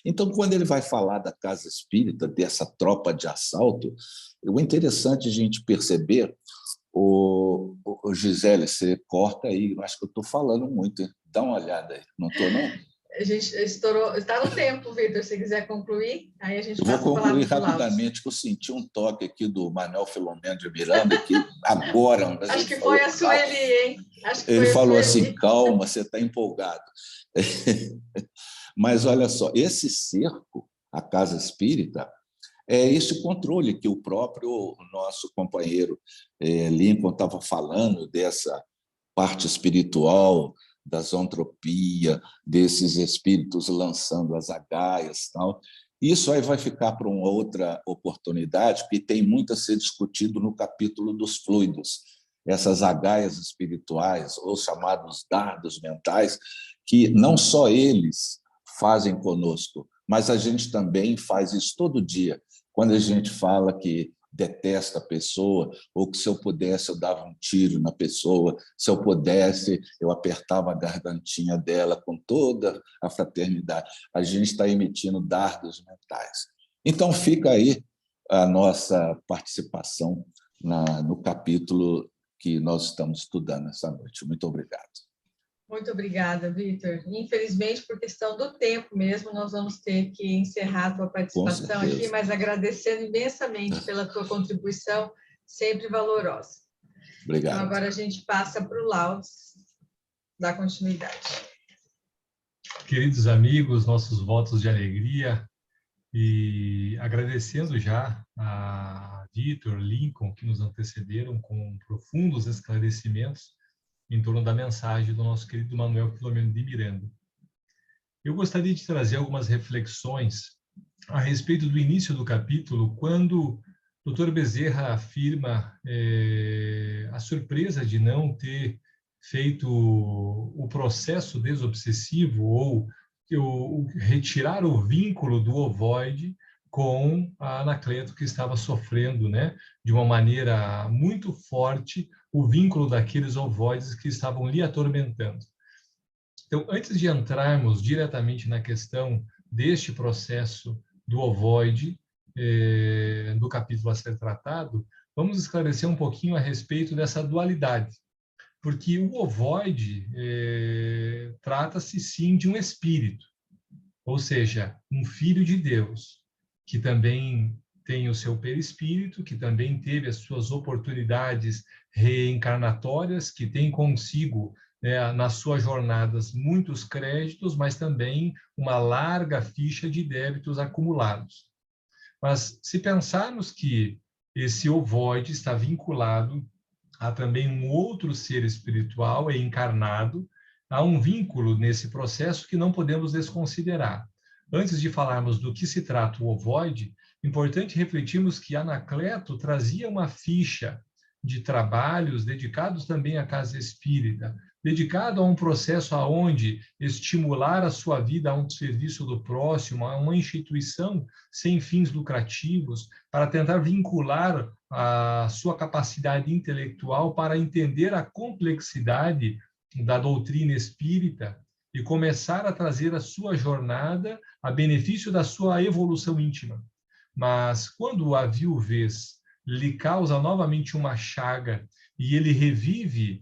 Então, quando ele vai falar da casa espírita, dessa tropa de assalto, o interessante a gente perceber, o Gisele, você corta aí, eu acho que eu estou falando muito, hein? Dá uma olhada aí, não estou, não? A gente estourou, está no tempo, Vitor, se quiser concluir, aí a gente Eu vou passa a palavra concluir para o Lauro. rapidamente, que eu senti um toque aqui do Manuel Filomeno de Miranda, que agora... Acho que foi a Sueli, hein? Acho que ele foi falou a Sueli. assim, calma, você está empolgado. Mas, olha só, esse cerco, a casa espírita, é esse controle que o próprio nosso companheiro Lincoln estava falando, dessa parte espiritual, da zoantropia, desses espíritos lançando as agaias, tal, Isso aí vai ficar para uma outra oportunidade, que tem muito a ser discutido no capítulo dos fluidos, essas agaias espirituais, ou chamados dardos mentais, que não só eles fazem conosco, mas a gente também faz isso todo dia. Quando a gente fala que detesta a pessoa, ou que se eu pudesse eu dava um tiro na pessoa, se eu pudesse eu apertava a gargantinha dela com toda a fraternidade. A gente está emitindo dardos mentais. Então fica aí a nossa participação no capítulo que nós estamos estudando essa noite. Muito obrigado. Muito obrigada, Vitor. Infelizmente, por questão do tempo mesmo, nós vamos ter que encerrar a tua participação aqui, mas agradecendo imensamente pela tua contribuição, sempre valorosa. Obrigado. Então, agora a gente passa para o Laudes, dar continuidade. Queridos amigos, nossos votos de alegria, e agradecendo já a Vitor, Lincoln, que nos antecederam com profundos esclarecimentos em torno da mensagem do nosso querido Manuel Filomeno de Miranda. Eu gostaria de trazer algumas reflexões a respeito do início do capítulo, quando o Dr. Bezerra afirma a surpresa de não ter feito o processo desobsessivo ou retirar o vínculo do ovoide com a Anacleto, que estava sofrendo, né, de uma maneira muito forte, o vínculo daqueles ovoides que estavam lhe atormentando. Então, antes de entrarmos diretamente na questão deste processo do ovoide, do capítulo a ser tratado, vamos esclarecer um pouquinho a respeito dessa dualidade. Porque o ovoide trata-se, sim, de um espírito, ou seja, um filho de Deus, que também tem o seu perispírito, que também teve as suas oportunidades reencarnatórias, que tem consigo, nas suas jornadas, muitos créditos, mas também uma larga ficha de débitos acumulados. Mas se pensarmos que esse ovoide está vinculado a também um outro ser espiritual encarnado, há um vínculo nesse processo que não podemos desconsiderar. Antes de falarmos do que se trata o ovoide, importante refletirmos que Anacleto trazia uma ficha de trabalhos dedicados também à casa espírita, dedicado a um processo aonde estimular a sua vida a um serviço do próximo, a uma instituição sem fins lucrativos, para tentar vincular a sua capacidade intelectual para entender a complexidade da doutrina espírita e começar a trazer a sua jornada a benefício da sua evolução íntima. Mas quando a viuvez lhe causa novamente uma chaga e ele revive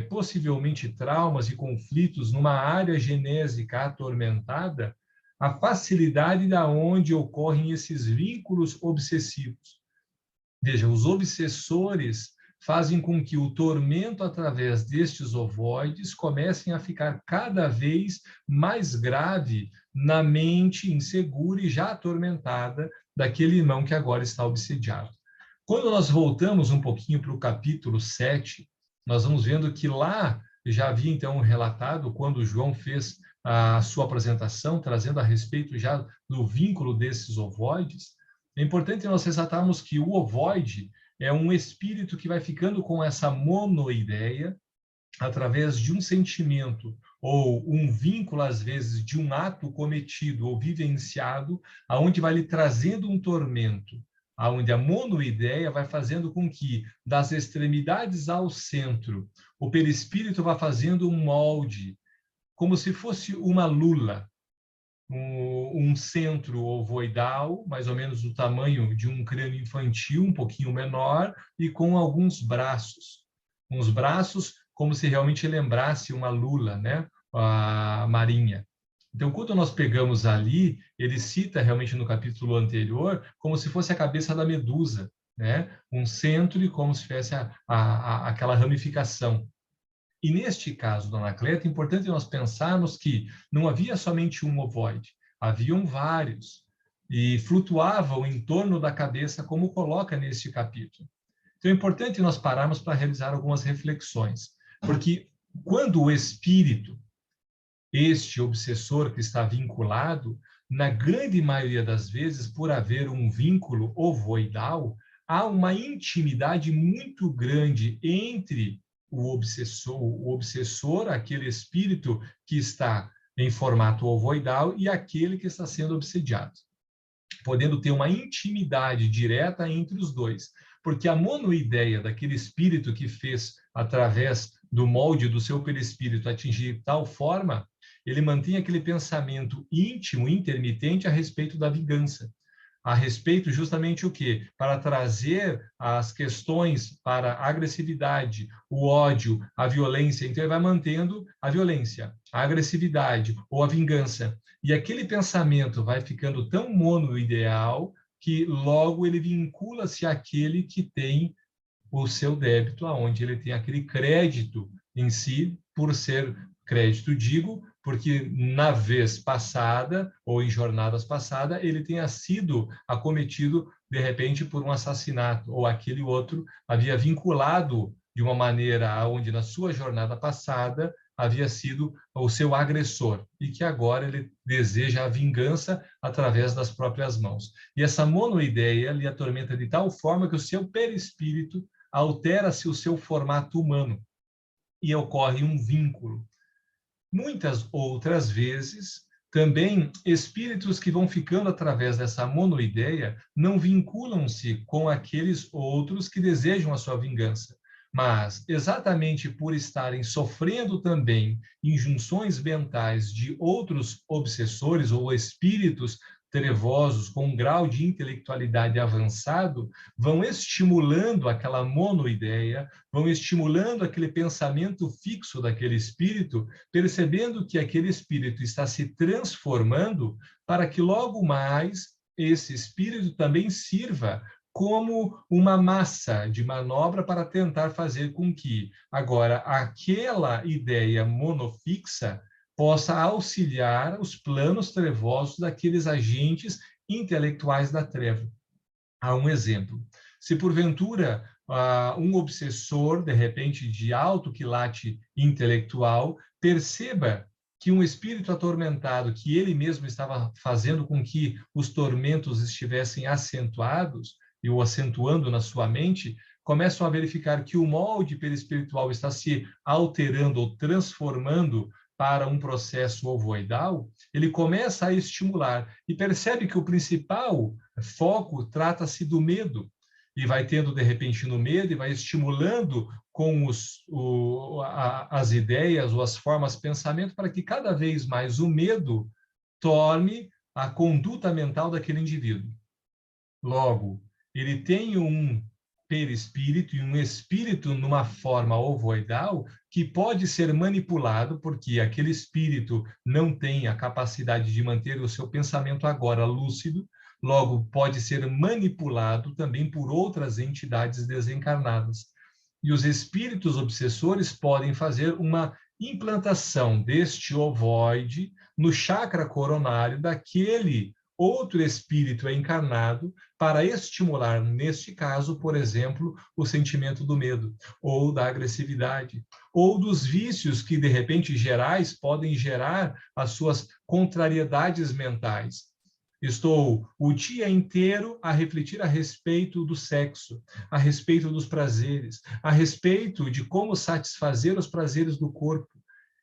possivelmente traumas e conflitos numa área genésica atormentada, a facilidade da onde ocorrem esses vínculos obsessivos. Veja, os obsessores fazem com que o tormento através destes ovoides comecem a ficar cada vez mais grave na mente insegura e já atormentada daquele irmão que agora está obsediado. Quando nós voltamos um pouquinho para o capítulo 7, nós vamos vendo que lá já havia então relatado, quando João fez a sua apresentação, trazendo a respeito já do vínculo desses ovoides, é importante nós ressaltarmos que o ovoide é um espírito que vai ficando com essa monoideia através de um sentimento ou um vínculo, às vezes, de um ato cometido ou vivenciado, aonde vai lhe trazendo um tormento, aonde a monoideia vai fazendo com que, das extremidades ao centro, o perispírito vá fazendo um molde, como se fosse uma lula, um centro ovoidal, mais ou menos do tamanho de um crânio infantil, um pouquinho menor, e com alguns braços. Uns braços como se realmente lembrasse uma lula, né? A marinha. Então, quando nós pegamos ali, ele cita realmente no capítulo anterior como se fosse a cabeça da medusa, né? Um centro e como se tivesse aquela ramificação. E neste caso do Anacleto, é importante nós pensarmos que não havia somente um ovoide, haviam vários, e flutuavam em torno da cabeça, como coloca neste capítulo. Então é importante nós pararmos para realizar algumas reflexões, porque quando o espírito, este obsessor que está vinculado, na grande maioria das vezes, por haver um vínculo ovoidal, há uma intimidade muito grande entre o obsessor, aquele espírito que está em formato ovoidal, e aquele que está sendo obsediado, podendo ter uma intimidade direta entre os dois, porque a monoideia daquele espírito que fez, através do molde do seu perispírito, atingir tal forma, ele mantém aquele pensamento íntimo, intermitente, a respeito da vingança. A respeito justamente o quê? Para trazer as questões para a agressividade, o ódio, a violência. Então, ele vai mantendo a violência, a agressividade ou a vingança. E aquele pensamento vai ficando tão monoideal que logo ele vincula-se àquele que tem o seu débito, aonde ele tem aquele crédito em si, por ser crédito, digo, porque na vez passada, ou em jornadas passadas, ele tenha sido acometido, de repente, por um assassinato, ou aquele outro havia vinculado de uma maneira onde, na sua jornada passada, havia sido o seu agressor, e que agora ele deseja a vingança através das próprias mãos. E essa monoideia lhe atormenta de tal forma que o seu perispírito altera-se o seu formato humano, e ocorre um vínculo. Muitas outras vezes, também espíritos que vão ficando através dessa monoideia não vinculam-se com aqueles outros que desejam a sua vingança, mas exatamente por estarem sofrendo também injunções mentais de outros obsessores ou espíritos trevosos com um grau de intelectualidade avançado, vão estimulando aquela monoideia, vão estimulando aquele pensamento fixo daquele espírito, percebendo que aquele espírito está se transformando, para que logo mais esse espírito também sirva como uma massa de manobra para tentar fazer com que agora aquela ideia monofixa possa auxiliar os planos trevosos daqueles agentes intelectuais da treva. Há um exemplo. Se porventura um obsessor, de repente, de alto quilate intelectual, perceba que um espírito atormentado, que ele mesmo estava fazendo com que os tormentos estivessem acentuados, e o acentuando na sua mente, começam a verificar que o molde perispiritual está se alterando ou transformando para um processo ovoidal, ele começa a estimular e percebe que o principal foco trata-se do medo, e vai tendo, de repente, no medo, e vai estimulando com as ideias ou as formas de pensamento, para que cada vez mais o medo torne a conduta mental daquele indivíduo. Logo, ele tem um perispírito e um espírito numa forma ovoidal que pode ser manipulado, porque aquele espírito não tem a capacidade de manter o seu pensamento agora lúcido, logo pode ser manipulado também por outras entidades desencarnadas. E os espíritos obsessores podem fazer uma implantação deste ovoide no chakra coronário daquele outro espírito encarnado, para estimular, neste caso, por exemplo, o sentimento do medo, ou da agressividade, ou dos vícios que, de repente, gerais, podem gerar as suas contrariedades mentais. Estou o dia inteiro a refletir a respeito do sexo, a respeito dos prazeres, a respeito de como satisfazer os prazeres do corpo,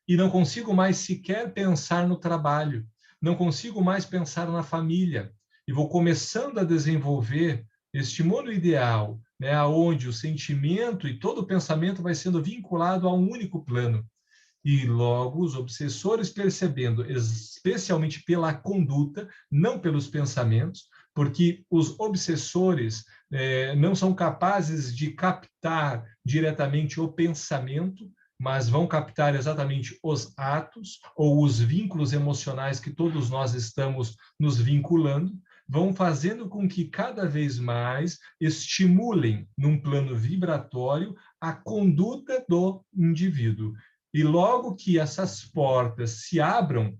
e não consigo mais sequer pensar no trabalho, não consigo mais pensar na família, e vou começando a desenvolver este mundo ideal, né, onde o sentimento e todo o pensamento vai sendo vinculado a um único plano. E logo os obsessores, percebendo, especialmente pela conduta, não pelos pensamentos, porque os obsessores não são capazes de captar diretamente o pensamento, mas vão captar exatamente os atos ou os vínculos emocionais que todos nós estamos nos vinculando, vão fazendo com que cada vez mais estimulem, num plano vibratório, a conduta do indivíduo. E logo que essas portas se abram,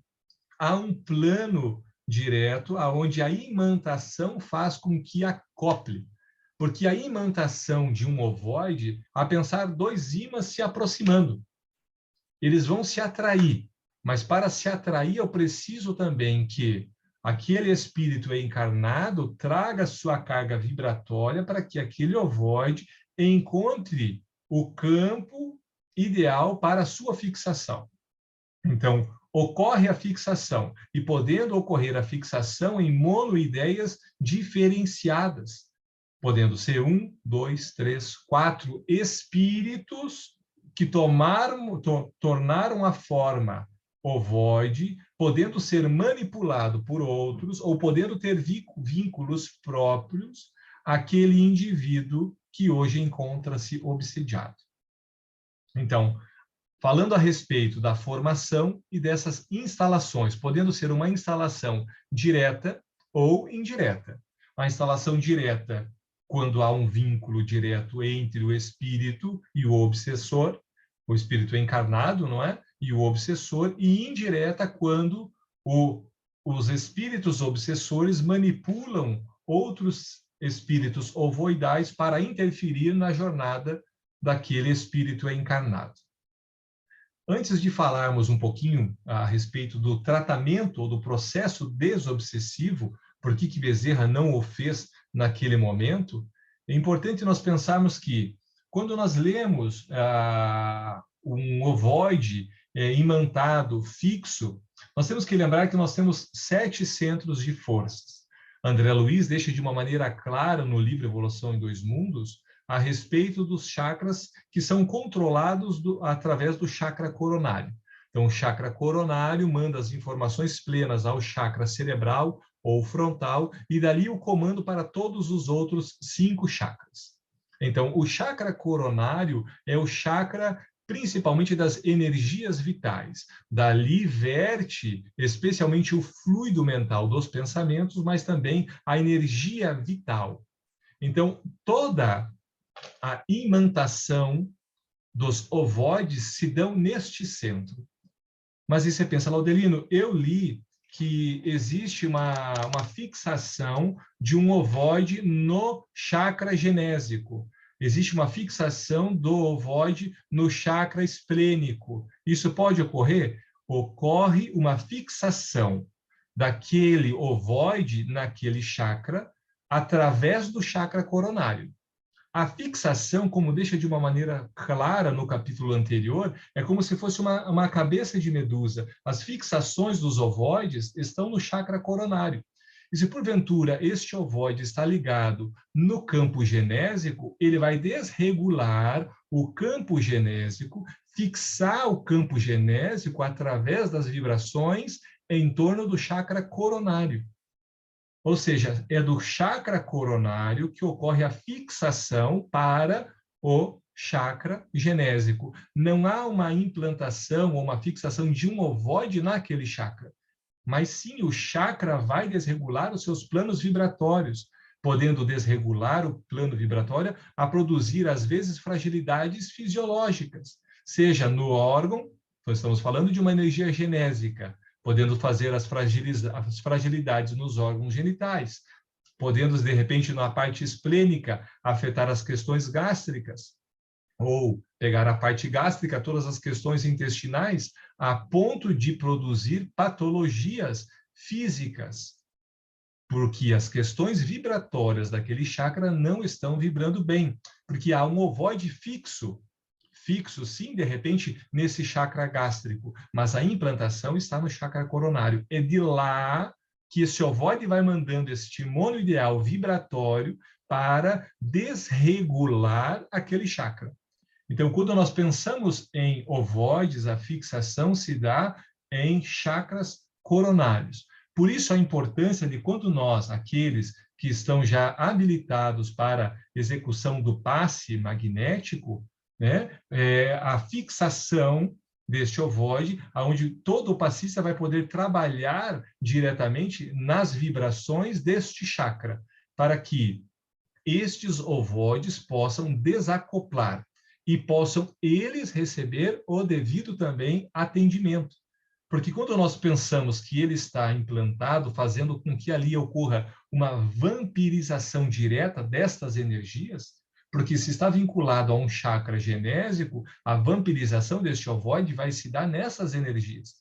há um plano direto, onde a imantação faz com que acople. Porque a imantação de um ovoide, a pensar dois ímãs se aproximando, eles vão se atrair, mas para se atrair eu preciso também que aquele espírito encarnado traga sua carga vibratória para que aquele ovoide encontre o campo ideal para a sua fixação. Então, ocorre a fixação, e podendo ocorrer a fixação em monoideias diferenciadas, podendo ser 1, 2, 3, 4 espíritos que tornaram a forma ovoide, podendo ser manipulado por outros, ou podendo ter vínculos próprios àquele indivíduo que hoje encontra-se obsediado. Então, falando a respeito da formação e dessas instalações, podendo ser uma instalação direta ou indireta. A instalação direta, quando há um vínculo direto entre o espírito e o obsessor, o espírito encarnado, não é? E o obsessor, e indireta, quando os espíritos obsessores manipulam outros espíritos ovoidais para interferir na jornada daquele espírito encarnado. Antes de falarmos um pouquinho a respeito do tratamento ou do processo desobsessivo, por que Bezerra não o fez naquele momento, é importante nós pensarmos que, quando nós lemos um ovoide imantado, fixo, nós temos que lembrar que nós temos 7 centros de forças. André Luiz deixa de uma maneira clara no livro Evolução em Dois Mundos a respeito dos chakras que são controlados através do chakra coronário. Então, o chakra coronário manda as informações plenas ao chakra cerebral ou frontal, e dali o comando para todos os outros 5 chakras. Então, o chakra coronário é o chakra principalmente das energias vitais. Dali verte especialmente o fluido mental dos pensamentos, mas também a energia vital. Então, toda a imantação dos ovoides se dão neste centro. Mas aí você pensa, Laudelino, eu li que existe uma fixação de um ovoide no chakra genésico. Existe uma fixação do ovoide no chakra esplênico. Isso pode ocorrer? Ocorre uma fixação daquele ovoide naquele chakra através do chakra coronário. A fixação, como deixa de uma maneira clara no capítulo anterior, é como se fosse uma cabeça de medusa. As fixações dos ovoides estão no chakra coronário. E se porventura este ovoide está ligado no campo genésico, ele vai desregular o campo genésico, fixar o campo genésico através das vibrações em torno do chakra coronário. Ou seja, é do chakra coronário que ocorre a fixação para o chakra genésico. Não há uma implantação ou uma fixação de um ovoide naquele chakra, mas sim o chakra vai desregular os seus planos vibratórios, podendo desregular o plano vibratório a produzir, às vezes, fragilidades fisiológicas, seja no órgão, nós estamos falando de uma energia genésica, podendo fazer as fragilidades nos órgãos genitais, podendo, de repente, na parte esplênica, afetar as questões gástricas, ou pegar a parte gástrica, todas as questões intestinais, a ponto de produzir patologias físicas, porque as questões vibratórias daquele chakra não estão vibrando bem, porque há um ovoide fixo, sim, de repente, nesse chakra gástrico, mas a implantação está no chakra coronário. É de lá que esse ovoide vai mandando este monoideal vibratório para desregular aquele chakra. Então, quando nós pensamos em ovoides, a fixação se dá em chakras coronários. Por isso, a importância de quando nós, aqueles que estão já habilitados para execução do passe magnético, né, a fixação deste ovoide, onde todo o passista vai poder trabalhar diretamente nas vibrações deste chakra, para que estes ovoides possam desacoplar e possam eles receber o devido também atendimento. Porque quando nós pensamos que ele está implantado, fazendo com que ali ocorra uma vampirização direta destas energias, porque se está vinculado a um chakra genésico, a vampirização deste ovoide vai se dar nessas energias,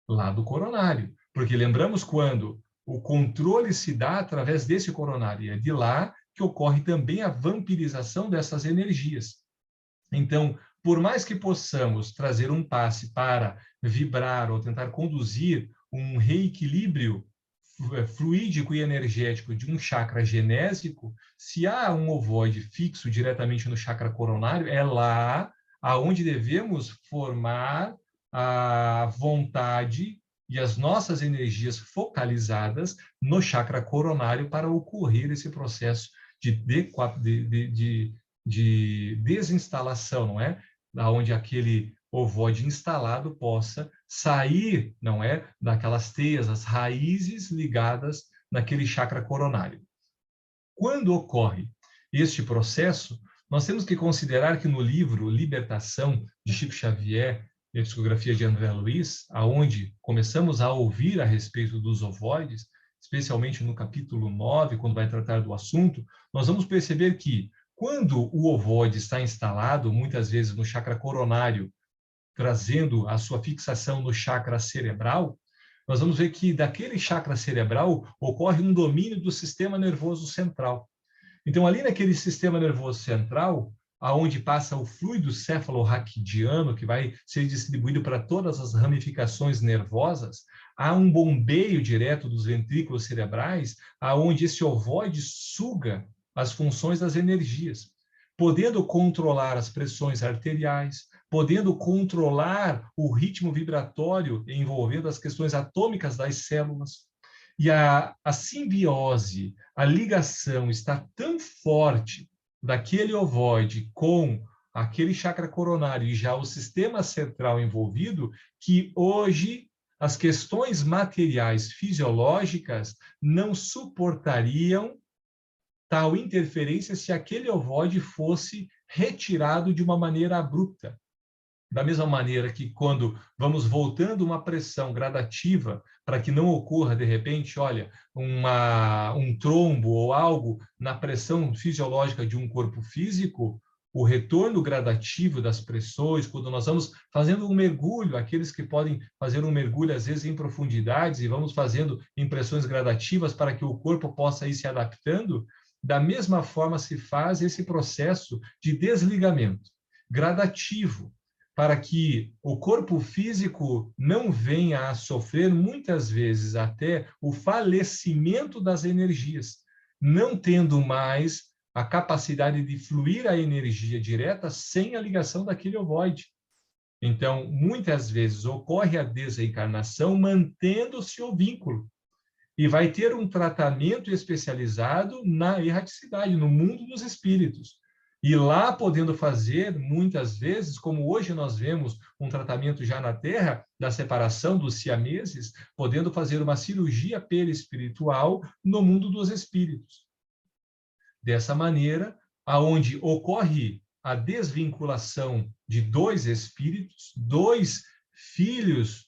lá do coronário. Porque lembramos quando o controle se dá através desse coronário. E é de lá que ocorre também a vampirização dessas energias. Então, por mais que possamos trazer um passe para vibrar ou tentar conduzir um reequilíbrio fluídico e energético de um chakra genésico, se há um ovoide fixo diretamente no chakra coronário, é lá aonde devemos formar a vontade e as nossas energias focalizadas no chakra coronário para ocorrer esse processo de desinstalação, não é? Onde aquele ovoide instalado possa sair, não é, daquelas teias, as raízes ligadas naquele chakra coronário. Quando ocorre este processo, nós temos que considerar que no livro Libertação, de Chico Xavier, e a psicografia de André Luiz, aonde começamos a ouvir a respeito dos ovoides, especialmente no capítulo 9, quando vai tratar do assunto, nós vamos perceber que quando o ovoide está instalado, muitas vezes no chakra coronário, trazendo a sua fixação no chakra cerebral, nós vamos ver que daquele chakra cerebral ocorre um domínio do sistema nervoso central. Então, ali naquele sistema nervoso central, aonde passa o fluido cefalorraquidiano, que vai ser distribuído para todas as ramificações nervosas, há um bombeio direto dos ventrículos cerebrais, aonde esse ovoide suga as funções das energias, podendo controlar as pressões arteriais, podendo controlar o ritmo vibratório envolvendo as questões atômicas das células. E a simbiose, a ligação está tão forte daquele ovoide com aquele chakra coronário e já o sistema central envolvido, que hoje as questões materiais fisiológicas não suportariam tal interferência se aquele ovoide fosse retirado de uma maneira abrupta. Da mesma maneira que quando vamos voltando uma pressão gradativa para que não ocorra, de repente, olha, um trombo ou algo na pressão fisiológica de um corpo físico, o retorno gradativo das pressões, quando nós vamos fazendo um mergulho, aqueles que podem fazer um mergulho, às vezes, em profundidades, e vamos fazendo impressões gradativas para que o corpo possa ir se adaptando, da mesma forma se faz esse processo de desligamento gradativo, para que o corpo físico não venha a sofrer, muitas vezes, até o falecimento das energias, não tendo mais a capacidade de fluir a energia direta sem a ligação daquele ovoide. Então, muitas vezes, ocorre a desencarnação mantendo-se o vínculo, e vai ter um tratamento especializado na erraticidade, no mundo dos espíritos. E lá podendo fazer, muitas vezes, como hoje nós vemos um tratamento já na Terra, da separação dos siameses, podendo fazer uma cirurgia perispiritual no mundo dos espíritos. Dessa maneira, aonde ocorre a desvinculação de dois espíritos, dois filhos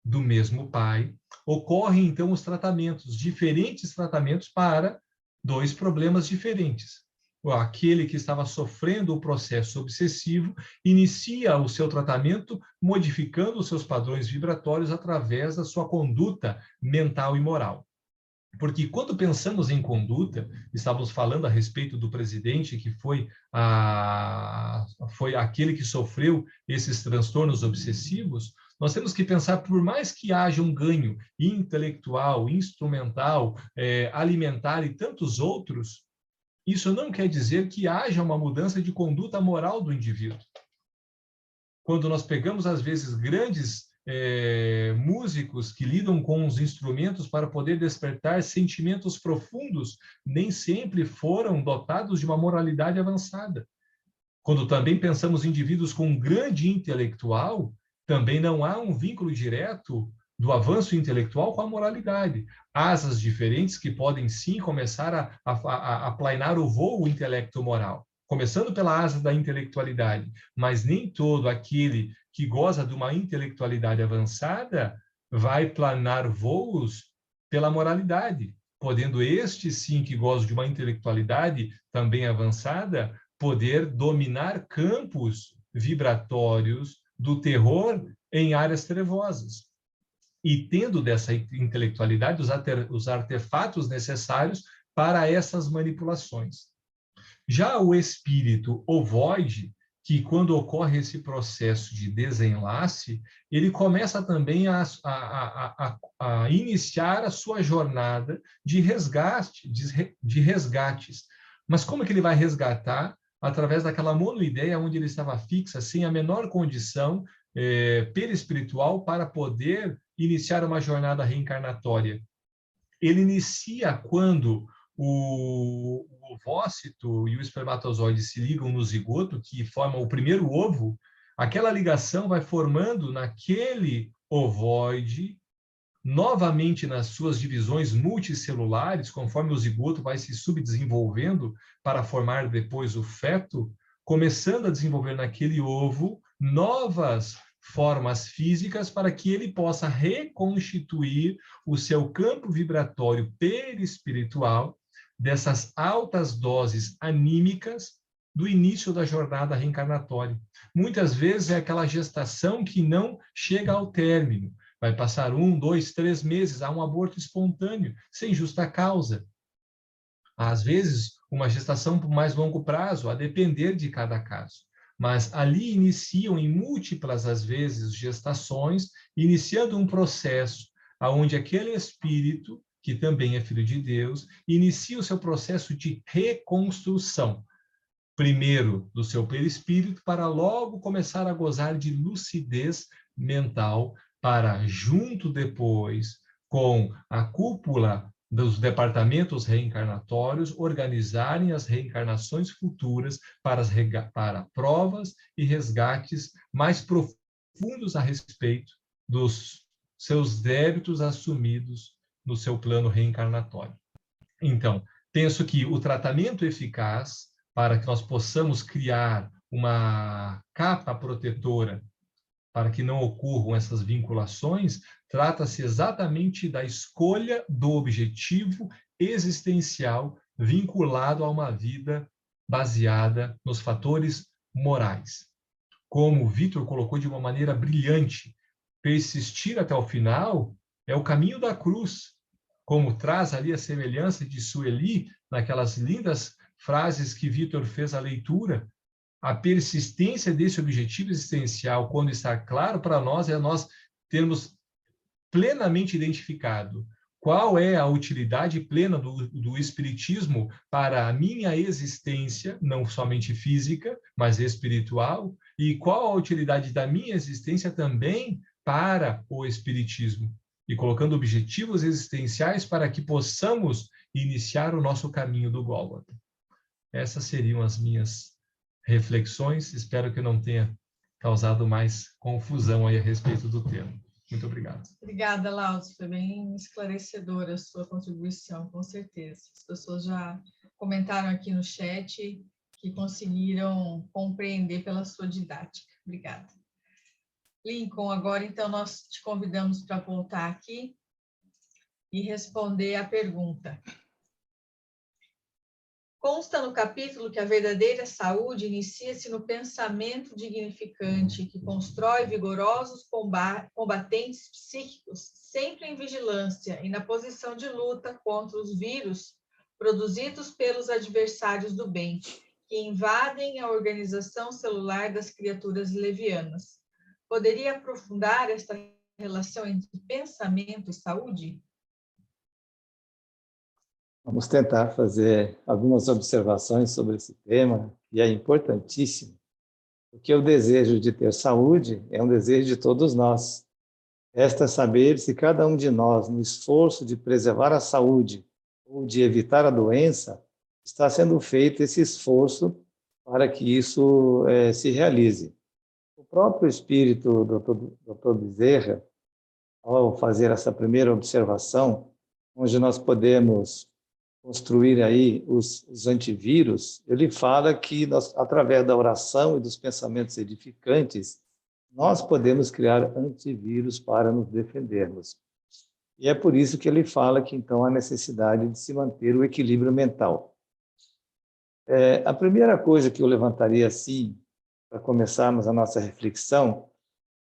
do mesmo pai, ocorrem então os tratamentos, diferentes tratamentos para dois problemas diferentes. Aquele que estava sofrendo o processo obsessivo inicia o seu tratamento modificando os seus padrões vibratórios através da sua conduta mental e moral. Porque quando pensamos em conduta, estávamos falando a respeito do presidente que foi aquele que sofreu esses transtornos obsessivos, nós temos que pensar, por mais que haja um ganho intelectual, instrumental, alimentar e tantos outros, isso não quer dizer que haja uma mudança de conduta moral do indivíduo. Quando nós pegamos, às vezes, grandes músicos que lidam com os instrumentos para poder despertar sentimentos profundos, nem sempre foram dotados de uma moralidade avançada. Quando também pensamos em indivíduos com um grande intelectual, também não há um vínculo direto do avanço intelectual com a moralidade. Asas diferentes que podem, sim, começar a planar o voo intelecto-moral, começando pela asa da intelectualidade, mas nem todo aquele que goza de uma intelectualidade avançada vai planar voos pela moralidade, podendo este, sim, que goza de uma intelectualidade também avançada, poder dominar campos vibratórios do terror em áreas trevosas. e tendo dessa intelectualidade os artefatos necessários para essas manipulações. Já o espírito ovoide, que quando ocorre esse processo de desenlace, ele começa também a iniciar a sua jornada de resgates. Mas como que ele vai resgatar? Através daquela monoideia onde ele estava fixa, sem a menor condição perispiritual para poder iniciar uma jornada reencarnatória. Ele inicia quando o ovócito e o espermatozoide se ligam no zigoto, que forma o primeiro ovo. Aquela ligação vai formando naquele ovoide, novamente nas suas divisões multicelulares, conforme o zigoto vai se subdesenvolvendo para formar depois o feto, começando a desenvolver naquele ovo novas formas físicas para que ele possa reconstituir o seu campo vibratório perispiritual dessas altas doses anímicas do início da jornada reencarnatória. Muitas vezes é aquela gestação que não chega ao término. Vai passar 1, 2, 3 meses, há um aborto espontâneo, sem justa causa. Às vezes, uma gestação por mais longo prazo, a depender de cada caso. Mas ali iniciam em múltiplas, às vezes, gestações, iniciando um processo onde aquele espírito, que também é filho de Deus, inicia o seu processo de reconstrução. Primeiro do seu perispírito, para logo começar a gozar de lucidez mental, para junto depois, com a cúpula dos departamentos reencarnatórios, organizarem as reencarnações futuras para provas e resgates mais profundos a respeito dos seus débitos assumidos no seu plano reencarnatório. Então, penso que o tratamento eficaz para que nós possamos criar uma capa protetora para que não ocorram essas vinculações, trata-se exatamente da escolha do objetivo existencial vinculado a uma vida baseada nos fatores morais. Como o Vitor colocou de uma maneira brilhante, persistir até o final é o caminho da cruz, como traz ali a semelhança de Sueli, naquelas lindas frases que Vitor fez a leitura. A persistência desse objetivo existencial, quando está claro para nós, é nós termos plenamente identificado qual é a utilidade plena do Espiritismo para a minha existência, não somente física, mas espiritual, e qual a utilidade da minha existência também para o Espiritismo. E colocando objetivos existenciais para que possamos iniciar o nosso caminho do Gólgota. Essas seriam as minhas reflexões. Espero que não tenha causado mais confusão aí a respeito do tema. Muito obrigado. Obrigada, Laus. Foi bem esclarecedora a sua contribuição, com certeza. As pessoas já comentaram aqui no chat que conseguiram compreender pela sua didática. Obrigada. Lincoln, agora, então, nós te convidamos para voltar aqui e responder a pergunta. Consta no capítulo que a verdadeira saúde inicia-se no pensamento dignificante, que constrói vigorosos combatentes psíquicos, sempre em vigilância e na posição de luta contra os vírus produzidos pelos adversários do bem, que invadem a organização celular das criaturas levianas. Poderia aprofundar esta relação entre pensamento e saúde? Vamos tentar fazer algumas observações sobre esse tema, que é importantíssimo, porque o desejo de ter saúde é um desejo de todos nós. Resta saber se cada um de nós, no esforço de preservar a saúde ou de evitar a doença, está sendo feito esse esforço para que isso se realize. O próprio espírito do Dr. Bezerra, ao fazer essa primeira observação, onde nós podemos construir aí os antivírus, ele fala que nós, através da oração e dos pensamentos edificantes, nós podemos criar antivírus para nos defendermos. E é por isso que ele fala que, então, há necessidade de se manter o equilíbrio mental. A primeira coisa que eu levantaria, assim, para começarmos a nossa reflexão,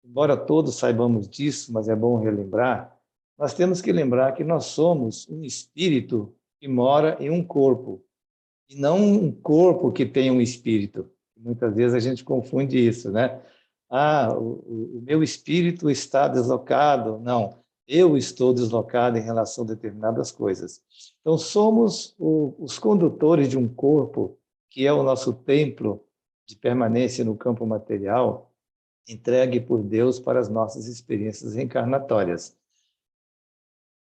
embora todos saibamos disso, mas é bom relembrar, nós temos que lembrar que nós somos um espírito que mora em um corpo, e não um corpo que tem um espírito. Muitas vezes a gente confunde isso, né? Ah, o meu espírito está deslocado. Não, eu estou deslocado em relação a determinadas coisas. Então, somos os condutores de um corpo, que é o nosso templo de permanência no campo material, entregue por Deus para as nossas experiências reencarnatórias.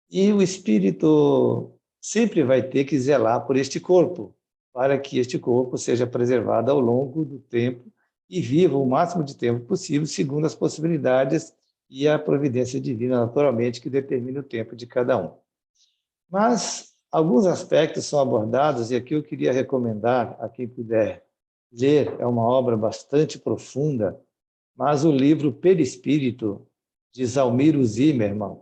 E o espírito sempre vai ter que zelar por este corpo, para que este corpo seja preservado ao longo do tempo e viva o máximo de tempo possível, segundo as possibilidades e a providência divina, naturalmente, que determina o tempo de cada um. Mas alguns aspectos são abordados, e aqui eu queria recomendar a quem puder ler, é uma obra bastante profunda, mas o livro Perispírito, de Zalmiro Zimmermann,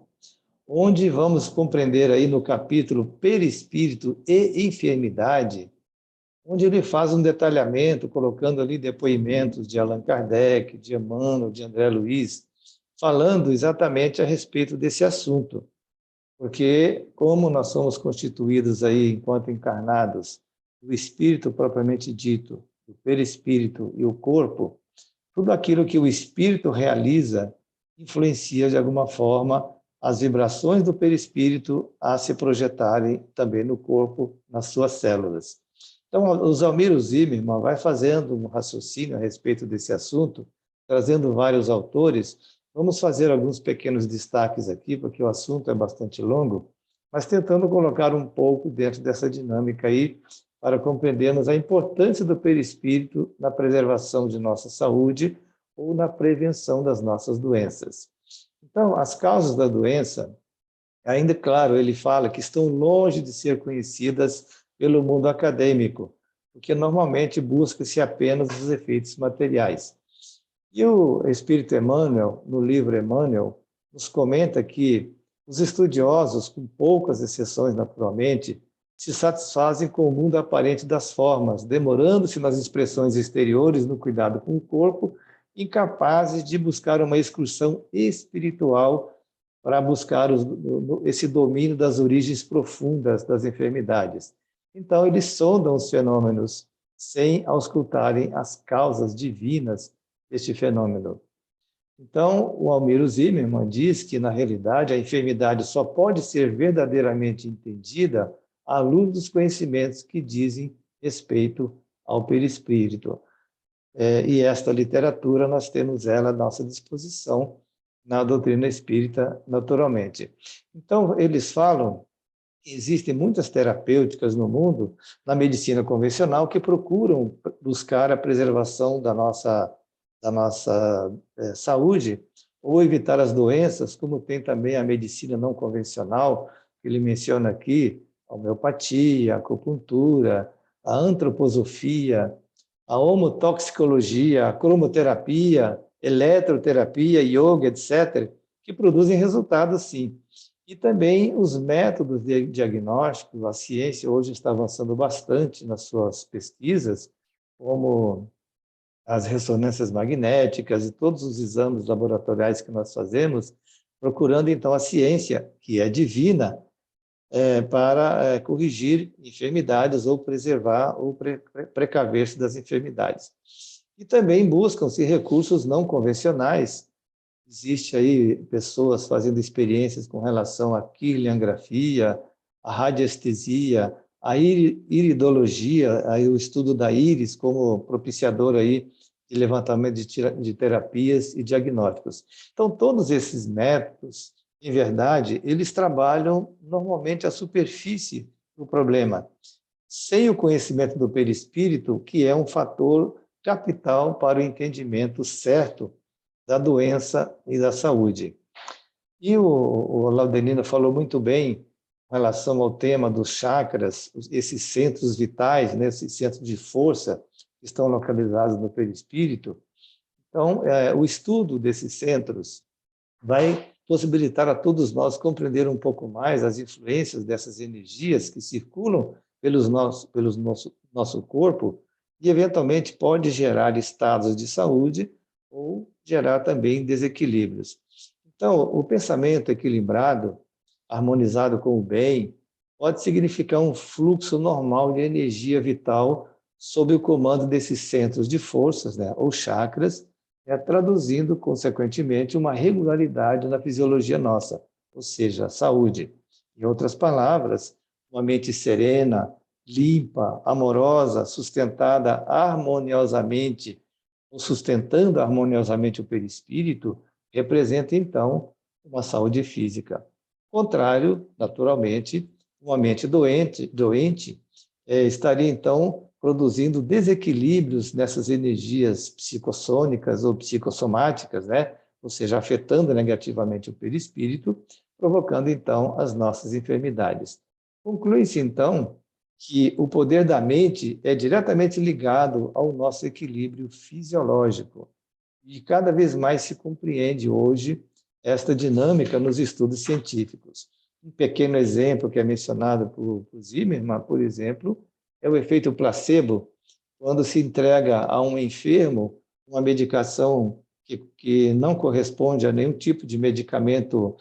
onde vamos compreender aí no capítulo Perispírito e Enfermidade, onde ele faz um detalhamento, colocando ali depoimentos de Allan Kardec, de Emmanuel, de André Luiz, falando exatamente a respeito desse assunto. Porque, como nós somos constituídos aí, enquanto encarnados, do espírito propriamente dito, o perispírito e o corpo, tudo aquilo que o espírito realiza influencia, de alguma forma, as vibrações do perispírito a se projetarem também no corpo, nas suas células. Então, o Zalmiro Zimmermann vai fazendo um raciocínio a respeito desse assunto, trazendo vários autores. Vamos fazer alguns pequenos destaques aqui, porque o assunto é bastante longo, mas tentando colocar um pouco dentro dessa dinâmica aí, para compreendermos a importância do perispírito na preservação de nossa saúde ou na prevenção das nossas doenças. Então, as causas da doença, ainda claro, ele fala que estão longe de ser conhecidas pelo mundo acadêmico, porque normalmente busca-se apenas os efeitos materiais. E o Espírito Emmanuel, no livro Emmanuel, nos comenta que os estudiosos, com poucas exceções naturalmente, se satisfazem com o mundo aparente das formas, demorando-se nas expressões exteriores, no cuidado com o corpo, incapazes de buscar uma excursão espiritual para buscar esse domínio das origens profundas das enfermidades. Então, eles sondam os fenômenos sem auscultarem as causas divinas deste fenômeno. Então, o Zalmiro Zimmermann diz que, na realidade, a enfermidade só pode ser verdadeiramente entendida à luz dos conhecimentos que dizem respeito ao perispírito. E esta literatura, nós temos ela à nossa disposição na doutrina espírita, naturalmente. Então, eles falam que existem muitas terapêuticas no mundo, na medicina convencional, que procuram buscar a preservação da nossa saúde, ou evitar as doenças, como tem também a medicina não convencional, que ele menciona aqui, a homeopatia, a acupuntura, a antroposofia, a homotoxicologia, a cromoterapia, eletroterapia, yoga, etc., que produzem resultados, sim. E também os métodos de diagnóstico, a ciência hoje está avançando bastante nas suas pesquisas, como as ressonâncias magnéticas e todos os exames laboratoriais que nós fazemos, procurando, então, a ciência, que é divina, para corrigir enfermidades ou preservar ou precaver-se das enfermidades. E também buscam-se recursos não convencionais. Existe aí pessoas fazendo experiências com relação à quirliangrafia, à radiestesia, à iridologia, aí o estudo da íris como propiciador aí de levantamento de terapias e diagnósticos. Então, todos esses métodos, em verdade, eles trabalham normalmente a superfície do problema, sem o conhecimento do perispírito, que é um fator capital para o entendimento certo da doença e da saúde. E o Laudelino falou muito bem em relação ao tema dos chakras, esses centros vitais, né, esses centros de força que estão localizados no perispírito. Então, o estudo desses centros vai possibilitar a todos nós compreender um pouco mais as influências dessas energias que circulam pelo nosso corpo e, eventualmente, pode gerar estados de saúde ou gerar também desequilíbrios. Então, o pensamento equilibrado, harmonizado com o bem, pode significar um fluxo normal de energia vital sob o comando desses centros de forças, né, ou chakras, traduzindo, consequentemente, uma regularidade na fisiologia nossa, ou seja, a saúde. Em outras palavras, uma mente serena, limpa, amorosa, sustentada harmoniosamente, ou sustentando harmoniosamente o perispírito, representa, então, uma saúde física. Contrário, naturalmente, uma mente doente estaria, então, produzindo desequilíbrios nessas energias psicossônicas ou psicossomáticas, né? Ou seja, afetando negativamente o perispírito, provocando, então, as nossas enfermidades. Conclui-se, então, que o poder da mente é diretamente ligado ao nosso equilíbrio fisiológico. E cada vez mais se compreende hoje esta dinâmica nos estudos científicos. Um pequeno exemplo que é mencionado por Zimmermann, por exemplo, é o efeito placebo, quando se entrega a um enfermo uma medicação que não corresponde a nenhum tipo de medicamento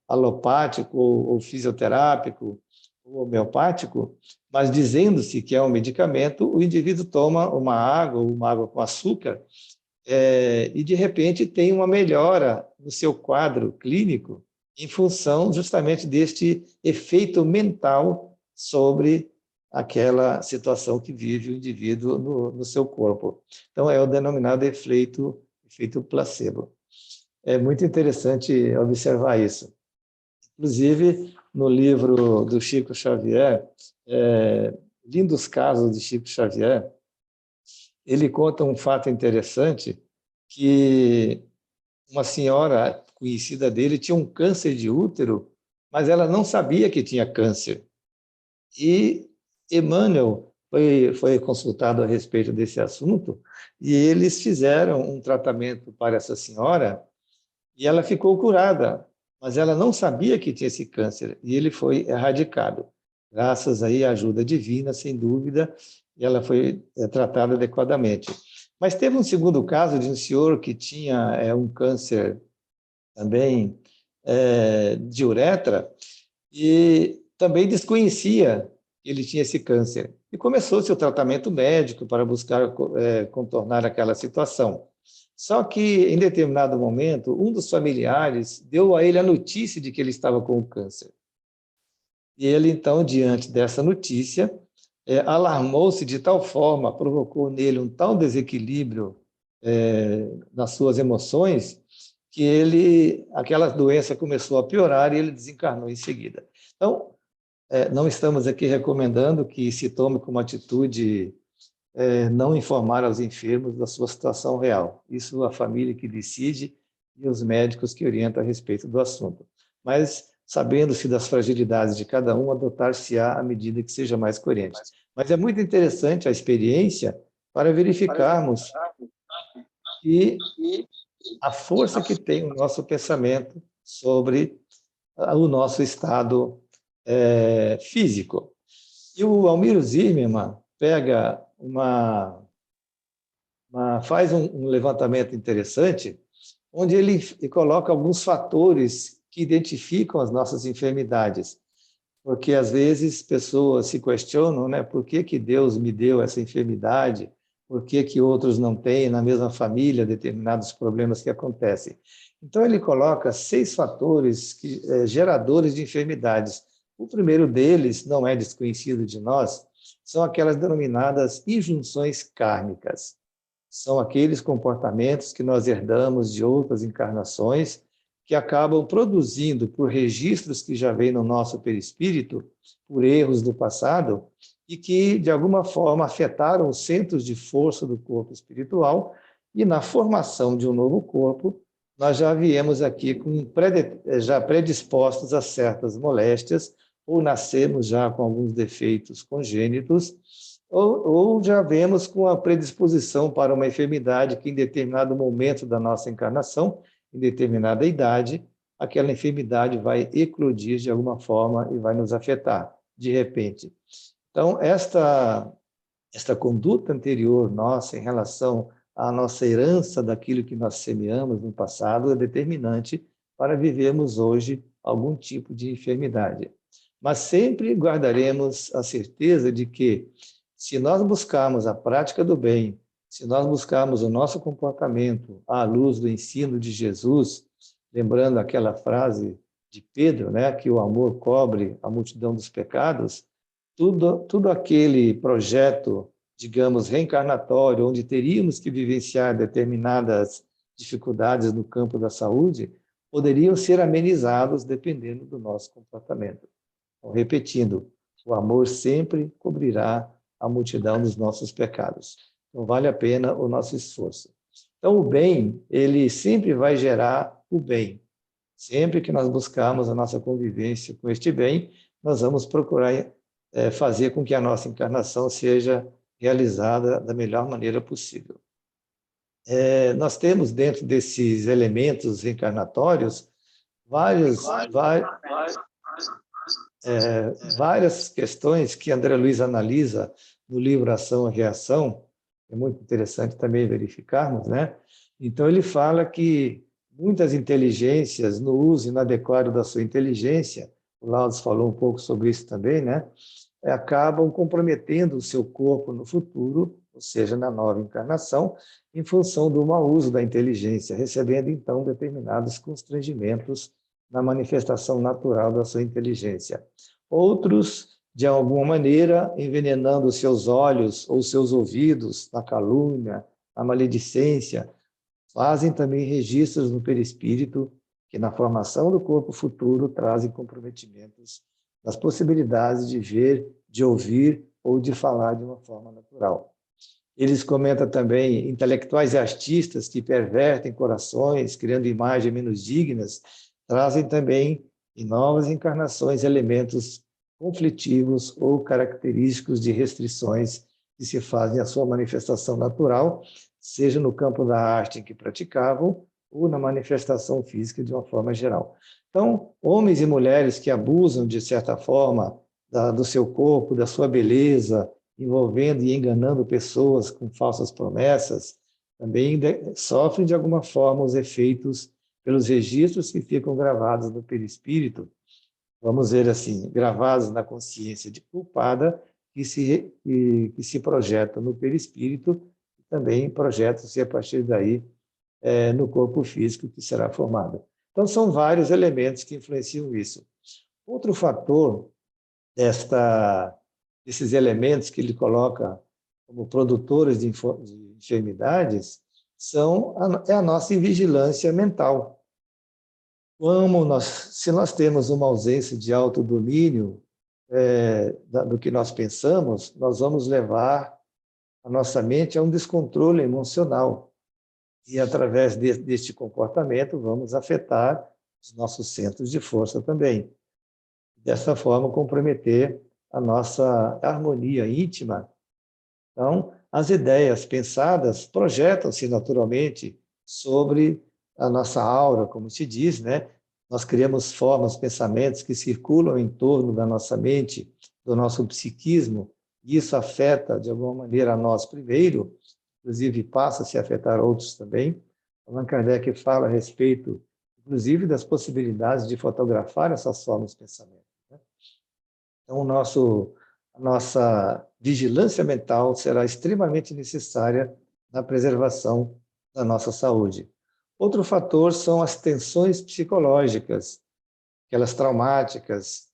alopático ou fisioterápico ou homeopático, mas dizendo-se que é um medicamento, o indivíduo toma uma água com açúcar, e de repente tem uma melhora no seu quadro clínico em função justamente deste efeito mental sobre aquela situação que vive o indivíduo no seu corpo. Então, é o denominado efeito placebo. É muito interessante observar isso. Inclusive, no livro do Chico Xavier, Lindos Casos de Chico Xavier, ele conta um fato interessante, que uma senhora conhecida dele tinha um câncer de útero, mas ela não sabia que tinha câncer. E Emmanuel foi consultado a respeito desse assunto, e eles fizeram um tratamento para essa senhora, e ela ficou curada, mas ela não sabia que tinha esse câncer, e ele foi erradicado. Graças aí à ajuda divina, sem dúvida, e ela foi tratada adequadamente. Mas teve um segundo caso de um senhor que tinha um câncer também de uretra, e também desconhecia que ele tinha esse câncer. E começou seu tratamento médico para buscar contornar aquela situação. Só que, em determinado momento, um dos familiares deu a ele a notícia de que ele estava com o câncer. E ele, então, diante dessa notícia, alarmou-se de tal forma, provocou nele um tal desequilíbrio nas suas emoções, que aquela doença começou a piorar e ele desencarnou em seguida. Então, não estamos aqui recomendando que se tome como atitude não informar aos enfermos da sua situação real. Isso a família que decide e os médicos que orientam a respeito do assunto. Mas, sabendo-se das fragilidades de cada um, adotar-se-á à medida que seja mais coerente. Mas é muito interessante a experiência para verificarmos que a força que tem o nosso pensamento sobre o nosso estado físico. E o Almiro Zimmermann pega faz um levantamento interessante, onde ele coloca alguns fatores que identificam as nossas enfermidades, porque às vezes pessoas se questionam, né, por que Deus me deu essa enfermidade, por que outros não têm na mesma família determinados problemas que acontecem. Então ele coloca 6 fatores geradores de enfermidades. O primeiro deles, não é desconhecido de nós, são aquelas denominadas injunções kármicas. São aqueles comportamentos que nós herdamos de outras encarnações, que acabam produzindo, por registros que já vêm no nosso perispírito, por erros do passado, e que, de alguma forma, afetaram os centros de força do corpo espiritual, e na formação de um novo corpo, nós já viemos aqui já predispostos a certas moléstias, ou nascemos já com alguns defeitos congênitos, ou já vemos com a predisposição para uma enfermidade que, em determinado momento da nossa encarnação, em determinada idade, aquela enfermidade vai eclodir de alguma forma e vai nos afetar, de repente. Então, esta conduta anterior nossa em relação à nossa herança daquilo que nós semeamos no passado é determinante para vivermos hoje algum tipo de enfermidade. Mas sempre guardaremos a certeza de que, se nós buscarmos a prática do bem, se nós buscarmos o nosso comportamento à luz do ensino de Jesus, lembrando aquela frase de Pedro, né, que o amor cobre a multidão dos pecados, tudo aquele projeto, digamos, reencarnatório, onde teríamos que vivenciar determinadas dificuldades no campo da saúde, poderiam ser amenizados dependendo do nosso comportamento. Então, repetindo, o amor sempre cobrirá a multidão dos nossos pecados. Então, vale a pena o nosso esforço. Então, o bem, ele sempre vai gerar o bem. Sempre que nós buscarmos a nossa convivência com este bem, nós vamos procurar fazer com que a nossa encarnação seja realizada da melhor maneira possível. Nós temos dentro desses elementos reencarnatórios várias questões que André Luiz analisa no livro Ação e Reação. É muito interessante também verificarmos, né? Então, ele fala que muitas inteligências, no uso inadequado da sua inteligência, o Laudes falou um pouco sobre isso também, né? Acabam comprometendo o seu corpo no futuro, ou seja, na nova encarnação, em função do mau uso da inteligência, recebendo, então, determinados constrangimentos na manifestação natural da sua inteligência. Outros, de alguma maneira, envenenando os seus olhos ou seus ouvidos na calúnia, na maledicência, fazem também registros no perispírito que, na formação do corpo futuro, trazem comprometimentos das possibilidades de ver, de ouvir ou de falar de uma forma natural. Eles comentam também intelectuais e artistas que pervertem corações, criando imagens menos dignas, trazem também, em novas encarnações, elementos conflitivos ou característicos de restrições que se fazem à sua manifestação natural, seja no campo da arte em que praticavam ou na manifestação física de uma forma geral. Então, homens e mulheres que abusam, de certa forma, do seu corpo, da sua beleza, envolvendo e enganando pessoas com falsas promessas, também sofrem, de alguma forma, os efeitos pelos registros que ficam gravados no perispírito, vamos ver assim, gravados na consciência de culpada, que se projetam no perispírito, e também projetam-se a partir daí no corpo físico que será formado. Então, são vários elementos que influenciam isso. Outro fator desses elementos que ele coloca como produtores de enfermidades é a nossa invigilância mental. Se nós temos uma ausência de autodomínio do que nós pensamos, nós vamos levar a nossa mente a um descontrole emocional. E, através deste comportamento, vamos afetar os nossos centros de força também. Dessa forma, comprometer a nossa harmonia íntima. Então, as ideias pensadas projetam-se naturalmente sobre a nossa aura, como se diz, né? Nós criamos formas, pensamentos que circulam em torno da nossa mente, do nosso psiquismo, e isso afeta, de alguma maneira, a nós primeiro, inclusive passa a se afetar outros também. Allan Kardec fala a respeito, inclusive, das possibilidades de fotografar essas formas de pensamento, né? Então, a nossa vigilância mental será extremamente necessária na preservação da nossa saúde. Outro fator são as tensões psicológicas, aquelas traumáticas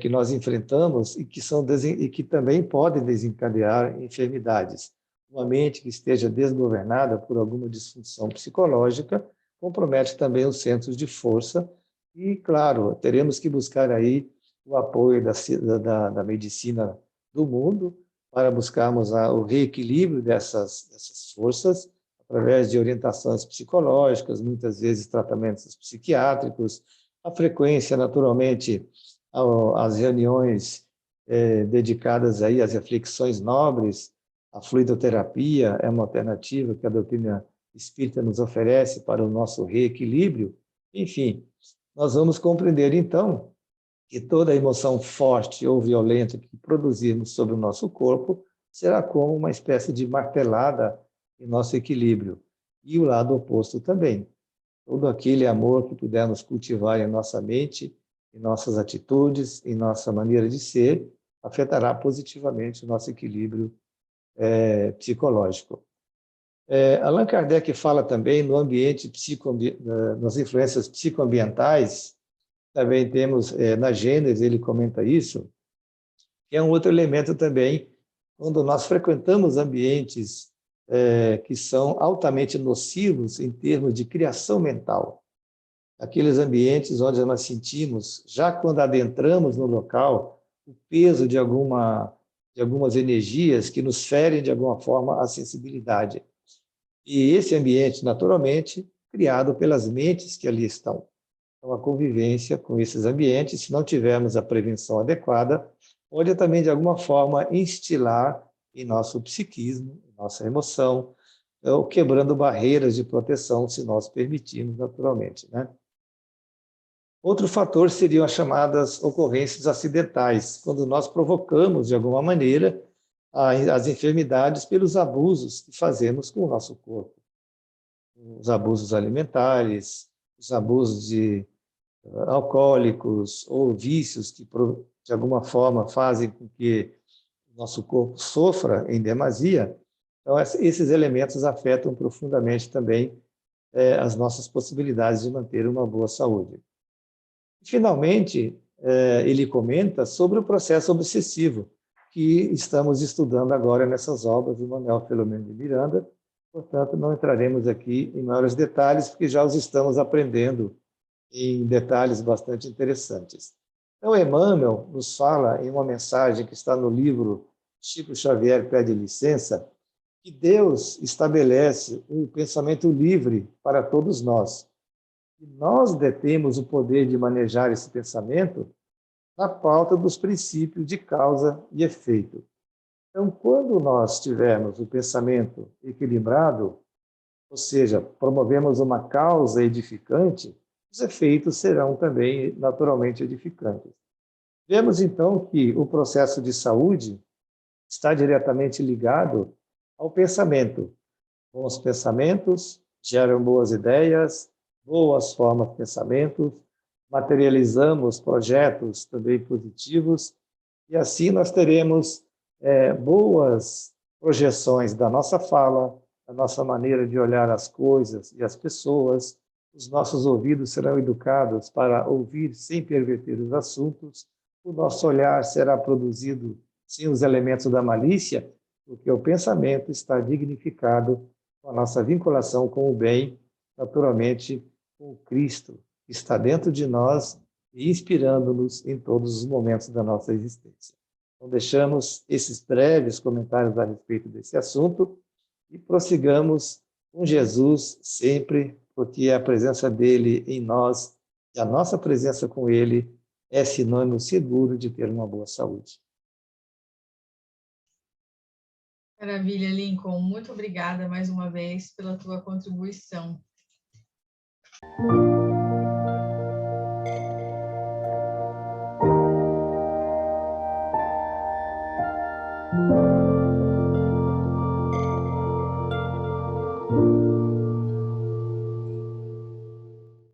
que nós enfrentamos e que também podem desencadear enfermidades. Uma mente que esteja desgovernada por alguma disfunção psicológica compromete também os centros de força e, claro, teremos que buscar aí o apoio da medicina do mundo para buscarmos o reequilíbrio dessas forças através de orientações psicológicas, muitas vezes tratamentos psiquiátricos, a frequência, naturalmente, às reuniões dedicadas aí às reflexões nobres. A fluidoterapia é uma alternativa que a doutrina espírita nos oferece para o nosso reequilíbrio. Enfim, nós vamos compreender, então, que toda emoção forte ou violenta que produzirmos sobre o nosso corpo será como uma espécie de martelada em nosso equilíbrio. E o lado oposto também. Todo aquele amor que pudermos cultivar em nossa mente em nossas atitudes, em nossa maneira de ser, afetará positivamente o nosso equilíbrio psicológico. Allan Kardec fala também no ambiente nas influências psicoambientais. Também temos na Gênesis, ele comenta isso, que é um outro elemento também, quando nós frequentamos ambientes que são altamente nocivos em termos de criação mental. Aqueles ambientes onde nós sentimos, já quando adentramos no local, o peso de algumas energias que nos ferem de alguma forma a sensibilidade. E esse ambiente, naturalmente, criado pelas mentes que ali estão. Então, a convivência com esses ambientes, se não tivermos a prevenção adequada, pode também, de alguma forma, instilar em nosso psiquismo, em nossa emoção, ou quebrando barreiras de proteção, se nós permitirmos, naturalmente, né? Outro fator seriam as chamadas ocorrências acidentais, quando nós provocamos, de alguma maneira, as enfermidades pelos abusos que fazemos com o nosso corpo. Os abusos alimentares, os abusos alcoólicos ou vícios que, de alguma forma, fazem com que o nosso corpo sofra em demasia. Então, esses elementos afetam profundamente também as nossas possibilidades de manter uma boa saúde. Finalmente, ele comenta sobre o processo obsessivo, que estamos estudando agora nessas obras do Manuel Filomeno de Miranda. Portanto, não entraremos aqui em maiores detalhes, porque já os estamos aprendendo em detalhes bastante interessantes. Então, Emmanuel nos fala, em uma mensagem que está no livro Chico Xavier Pede Licença, que Deus estabelece um pensamento livre para todos nós. E nós detemos o poder de manejar esse pensamento na pauta dos princípios de causa e efeito. Então, quando nós tivermos o pensamento equilibrado, ou seja, promovemos uma causa edificante, os efeitos serão também naturalmente edificantes. Vemos, então, que o processo de saúde está diretamente ligado ao pensamento. Bons pensamentos geram boas ideias, boas formas de pensamento, materializamos projetos também positivos, e assim nós teremos boas projeções da nossa fala, da nossa maneira de olhar as coisas e as pessoas. Os nossos ouvidos serão educados para ouvir sem perverter os assuntos, o nosso olhar será produzido sem os elementos da malícia, porque o pensamento está dignificado com a nossa vinculação com o bem, naturalmente com o Cristo, que está dentro de nós e inspirando-nos em todos os momentos da nossa existência. Então, deixamos esses breves comentários a respeito desse assunto e prossigamos com Jesus sempre, porque a presença dele em nós e a nossa presença com ele é sinônimo seguro de ter uma boa saúde. Maravilha, Lincoln. Muito obrigada mais uma vez pela tua contribuição.